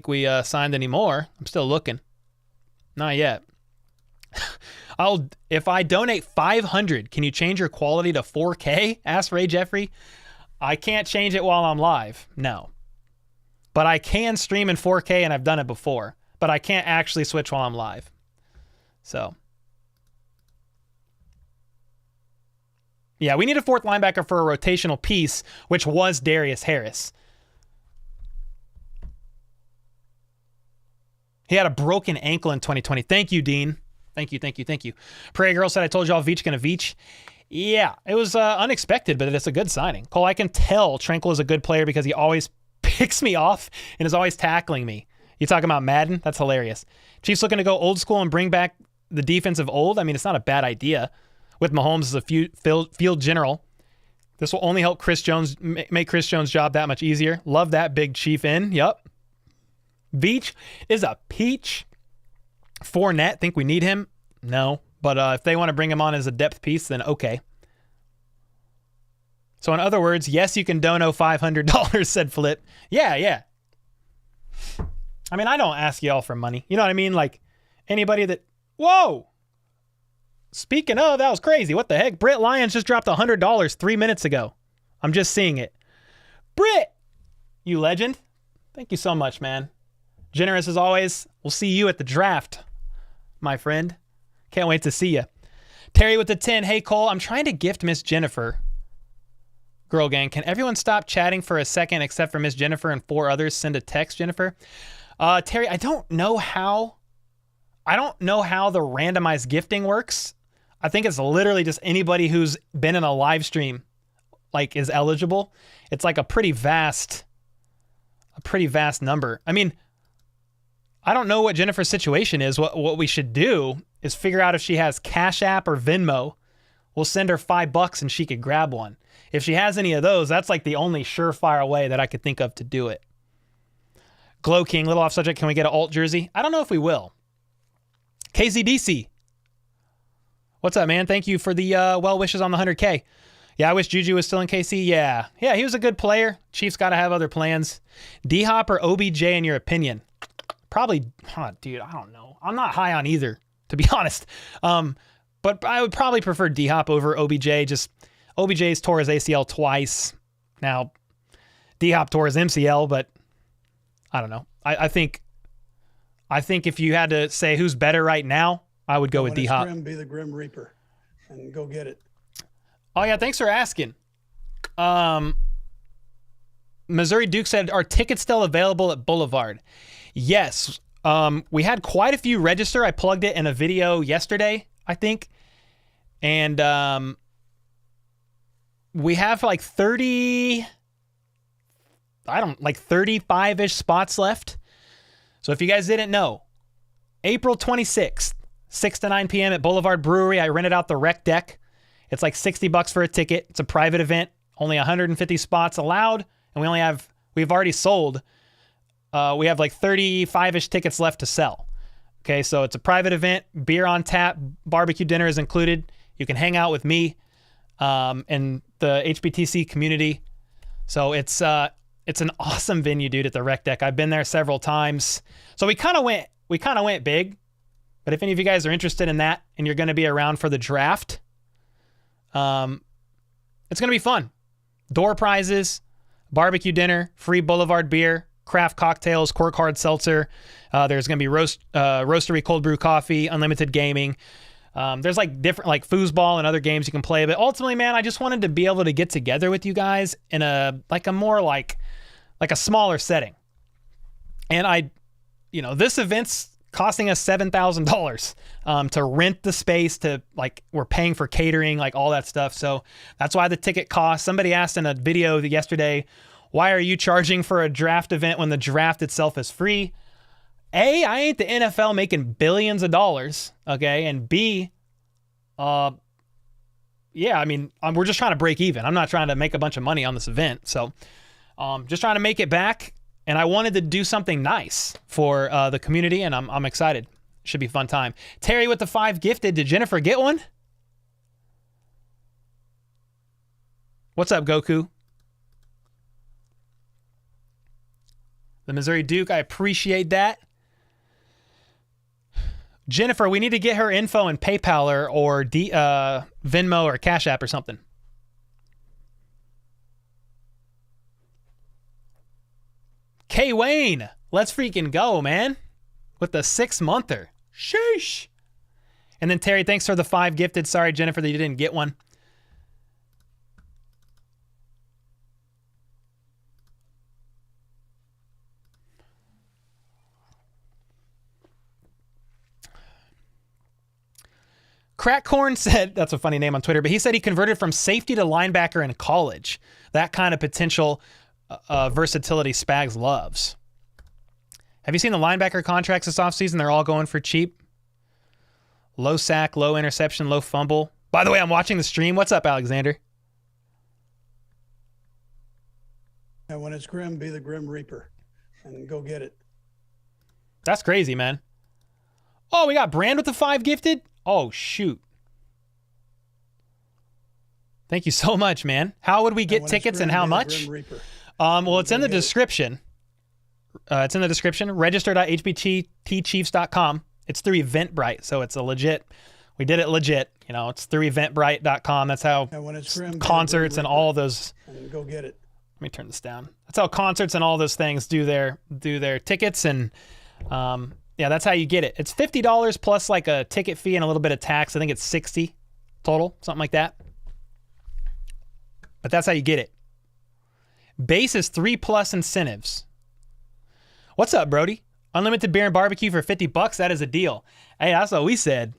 we signed anymore. I'm still looking. Not yet. If I donate 500, can you change your quality to 4K? Asked Ray Jeffrey. I can't change it while I'm live. No. But I can stream in 4K, and I've done it before. But I can't actually switch while I'm live. So. Yeah, we need a 4th linebacker for a rotational piece, which was Darius Harris. He had a broken ankle in 2020. Thank you, Dean. Thank you. Prairie Girl said, I told y'all Veach gonna Veach. Yeah, it was unexpected, but it's a good signing. Cole, I can tell Tranquil is a good player because he always picks me off and is always tackling me. You talking about Madden? That's hilarious. Chiefs looking to go old school and bring back the defense of old. I mean, it's not a bad idea. With Mahomes as a field general, this will only help Chris Jones, make Chris Jones' job that much easier. Love that big Chief in. Yup. Veach is a peach. Fournette, think we need him? No. But if they want to bring him on as a depth piece, then okay. So in other words, yes, you can dono $500, said Flip. Yeah. I mean, I don't ask y'all for money. You know what I mean? Like, anybody that... Whoa! Speaking of, that was crazy. What the heck? Britt Lyons just dropped $100 3 minutes ago. I'm just seeing it. Britt! You legend. Thank you so much, man. Generous as always. We'll see you at the draft, my friend. Can't wait to see you. Terry with the 10. Hey, Cole, I'm trying to gift Miss Jennifer. Girl gang, can everyone stop chatting for a second except for Miss Jennifer and 4 others? Send a text, Jennifer. Terry, I don't know how the randomized gifting works. I think it's literally just anybody who's been in a live stream like is eligible. It's like a pretty vast number. I mean, I don't know what Jennifer's situation is. What we should do is figure out if she has Cash App or Venmo. We'll send her $5 and she could grab one. If she has any of those, that's like the only surefire way that I could think of to do it. Glow King, little off subject. Can we get an alt jersey? I don't know if we will. KZDC. What's up, man? Thank you for the well wishes on the 100K. Yeah, I wish Juju was still in KC. Yeah, he was a good player. Chiefs got to have other plans. DHop or OBJ in your opinion? Probably, dude, I don't know. I'm not high on either, to be honest. But I would probably prefer DHop over OBJ. Just OBJ's tore his ACL twice. Now, DHop tore his MCL, but I don't know. I think if you had to say who's better right now, I would go with DHop. Grim, be the Grim Reaper and go get it. Oh, yeah, thanks for asking. Missouri Duke said, are tickets still available at Boulevard? Yes. We had quite a few register. I plugged it in a video yesterday, I think. And we have like 35-ish spots left. So if you guys didn't know, April 26th, 6 to 9 p.m. at Boulevard Brewery, I rented out the rec deck. It's like $60 for a ticket. It's a private event, only 150 spots allowed, and we've already sold. We have like 35-ish tickets left to sell. Okay, so it's a private event, beer on tap, barbecue dinner is included. You can hang out with me and the HBTC community. So it's an awesome venue, dude, at the rec deck. I've been there several times. So we kind of went big. But if any of you guys are interested in that and you're going to be around for the draft, it's going to be fun. Door prizes, barbecue dinner, free Boulevard beer, craft cocktails, cork hard seltzer. There's going to be roastery cold brew coffee, unlimited gaming. There's like different like foosball and other games you can play. But ultimately, man, I just wanted to be able to get together with you guys in a smaller setting. And this event's costing us $7,000 to rent the space, we're paying for catering, like all that stuff. So that's why the ticket costs. Somebody asked in a video yesterday, why are you charging for a draft event when the draft itself is free? A, I ain't the NFL making billions of dollars, okay? And B, we're just trying to break even. I'm not trying to make a bunch of money on this event. So just trying to make it back. And I wanted to do something nice for the community, and I'm excited. Should be a fun time. Terry with the 5 gifted. Did Jennifer get one? What's up, Goku? The Missouri Duke, I appreciate that. Jennifer, we need to get her info in PayPal or Venmo or Cash App or something. K Wayne, let's freaking go, man. With the 6-monther. Sheesh. And then Terry, thanks for the 5 gifted. Sorry, Jennifer, that you didn't get one. Crackcorn said, that's a funny name on Twitter, but he said he converted from safety to linebacker in college. That kind of potential versatility Spags loves. Have you seen the linebacker contracts this offseason? They're all going for cheap. Low sack, low interception, low fumble. By the way, I'm watching the stream. What's up, Alexander? And when it's grim, be the Grim Reaper and go get it. That's crazy, man. Oh, we got Brand with the 5 gifted? Oh, shoot. Thank you so much, man. How would we get tickets and how much? Well, it's in the description. It's in the description. Register.hbtchiefs.com. It's through Eventbrite, so it's a legit. We did it legit. It's through Eventbrite.com. That's how concerts and all those. And go get it. Let me turn this down. That's how concerts and all those things do their tickets, and that's how you get it. It's $50 plus like a ticket fee and a little bit of tax. I think it's $60 total, something like that. But that's how you get it. Base is 3+ incentives. What's up, Brody? Unlimited beer and barbecue for $50. That is a deal. Hey, that's what we said.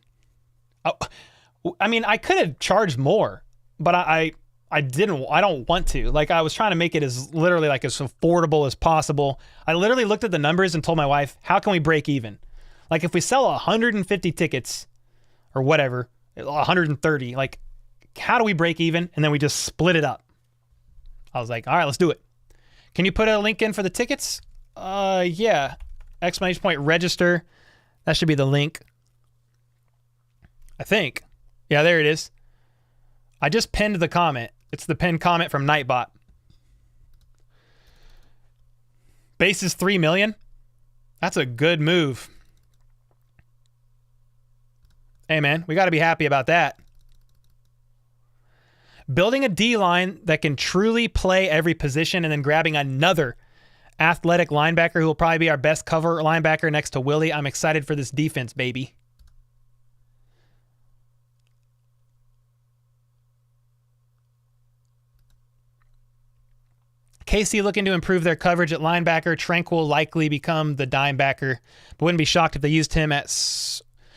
I could have charged more, but I didn't. I don't want to. I was trying to make it as literally as affordable as possible. I literally looked at the numbers and told my wife, how can we break even? If we sell 150 tickets or whatever, 130, how do we break even? And then we just split it up. I was like, all right, let's do it. Can you put a link in for the tickets? Yeah. ! Register. That should be the link. I think. Yeah, there it is. I just pinned the comment. It's the pinned comment from Nightbot. Base is 3 million. That's a good move. Hey, man, we got to be happy about that. Building a D-line that can truly play every position and then grabbing another athletic linebacker who will probably be our best cover linebacker next to Willie. I'm excited for this defense, baby. KC looking to improve their coverage at linebacker. Trank will likely become the dime backer, but wouldn't be shocked if they used him at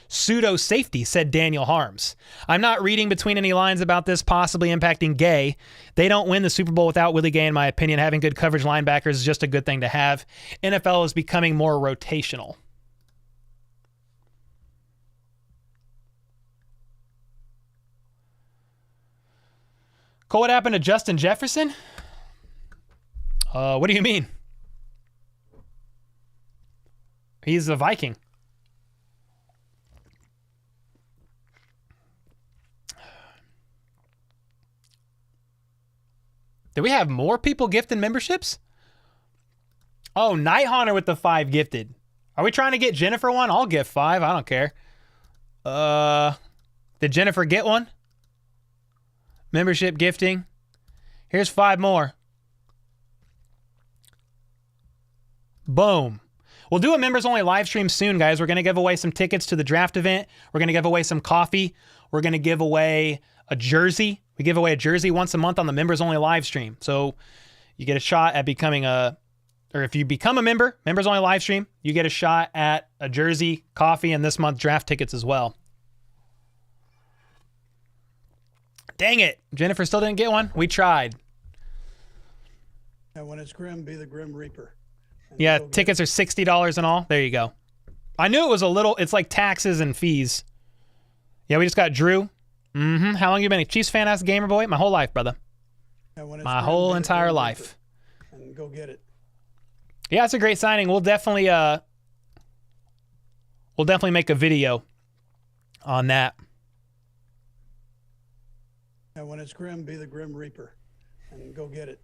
pseudo safety, said Daniel Harms. I'm not reading between any lines about this possibly impacting Gay. They don't win the Super Bowl without Willie Gay, in my opinion. Having good coverage linebackers is just a good thing to have. NFL is becoming more rotational. Cole, what happened to Justin Jefferson? What do you mean? He's a Viking. Do we have more people gifting memberships? Oh, Night Haunter with the 5 gifted. Are we trying to get Jennifer one? I'll gift 5. I don't care. Did Jennifer get one? Membership gifting. Here's 5 more. Boom. We'll do a members only live stream soon, guys. We're going to give away some tickets to the draft event. We're going to give away some coffee. We're going to give away a jersey. We give away a jersey once a month on the members only live stream. So you get a shot at becoming or if you become a member, members only live stream, you get a shot at a jersey, coffee, and this month draft tickets as well. Dang it. Jennifer still didn't get one. We tried. And when it's grim, be the Grim Reaper. Yeah, tickets are $60 and all. There you go. I knew it was a little, it's like taxes and fees. Yeah, we just got Drew. How long you been a Chiefs fan, asked Gamer Boy? My whole life, brother. My whole entire life. And go get it. Yeah, it's a great signing. We'll definitely make a video on that. And when it's grim, be the Grim Reaper. And go get it.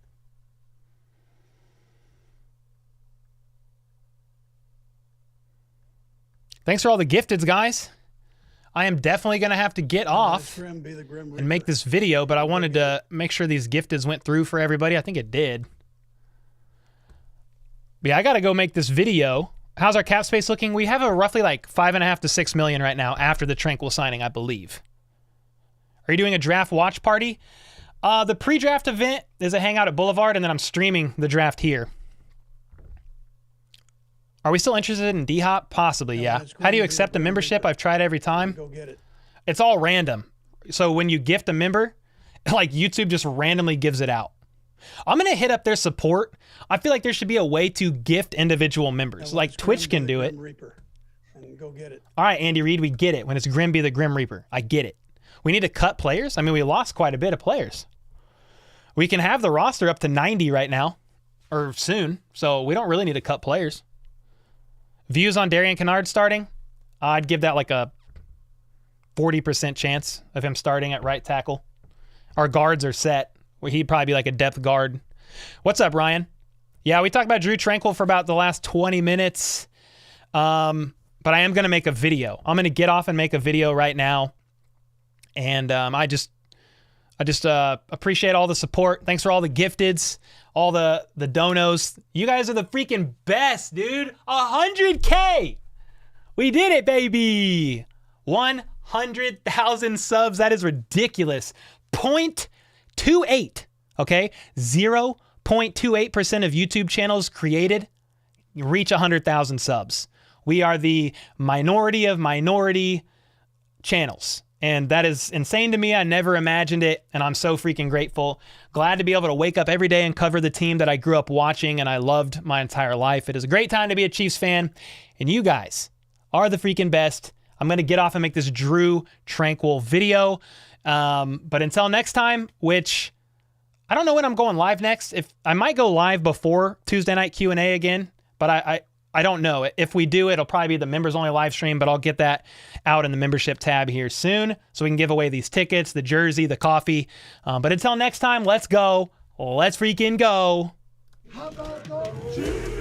Thanks for all the gifteds, guys. I am definitely going to have to get off and make this video, but I wanted to make sure these gifteds went through for everybody. I think it did. But yeah, I got to go make this video. How's our cap space looking? We have a roughly like 5.5 to 6 million right now after the Tranquil signing, I believe. Are you doing a draft watch party? The pre-draft event is a hangout at Boulevard, and then I'm streaming the draft here. Are we still interested in DHop? Possibly, yeah. How do you accept a membership? I've tried every time. Go get it. It's all random. So when you gift a member, like YouTube just randomly gives it out. I'm going to hit up their support. I feel like there should be a way to gift individual members. Like Twitch can do it. And go get it. All right, Andy Reid, we get it. When it's Grim be the Grim Reaper. I get it. We need to cut players. I mean, we lost quite a bit of players. We can have the roster up to 90 right now, or soon. So we don't really need to cut players. Views on Darian Kennard starting? I'd give that like a 40% chance of him starting at right tackle. Our guards are set. He'd probably be like a depth guard. What's up, Ryan? Yeah, we talked about Drew Tranquil for about the last 20 minutes. But I am going to make a video. I'm going to get off and make a video right now. And I just appreciate all the support. Thanks for all the gifteds, all the donos. You guys are the freaking best, dude. 100K. We did it, baby. 100,000 subs. That is ridiculous. 0.28, okay? 0.28% of YouTube channels created reach 100,000 subs. We are the minority of minority channels. And that is insane to me. I never imagined it, and I'm so freaking grateful. Glad to be able to wake up every day and cover the team that I grew up watching and I loved my entire life. It is a great time to be a Chiefs fan, and you guys are the freaking best. I'm going to get off and make this Drew Tranquil video. But until next time, which I don't know when I'm going live next. If I might go live before Tuesday night Q&A again, but I don't know. If we do, it'll probably be the members only live stream, but I'll get that out in the membership tab here soon so we can give away these tickets, the jersey, the coffee. But until next time, let's go. Let's freaking go. How about those Chiefs?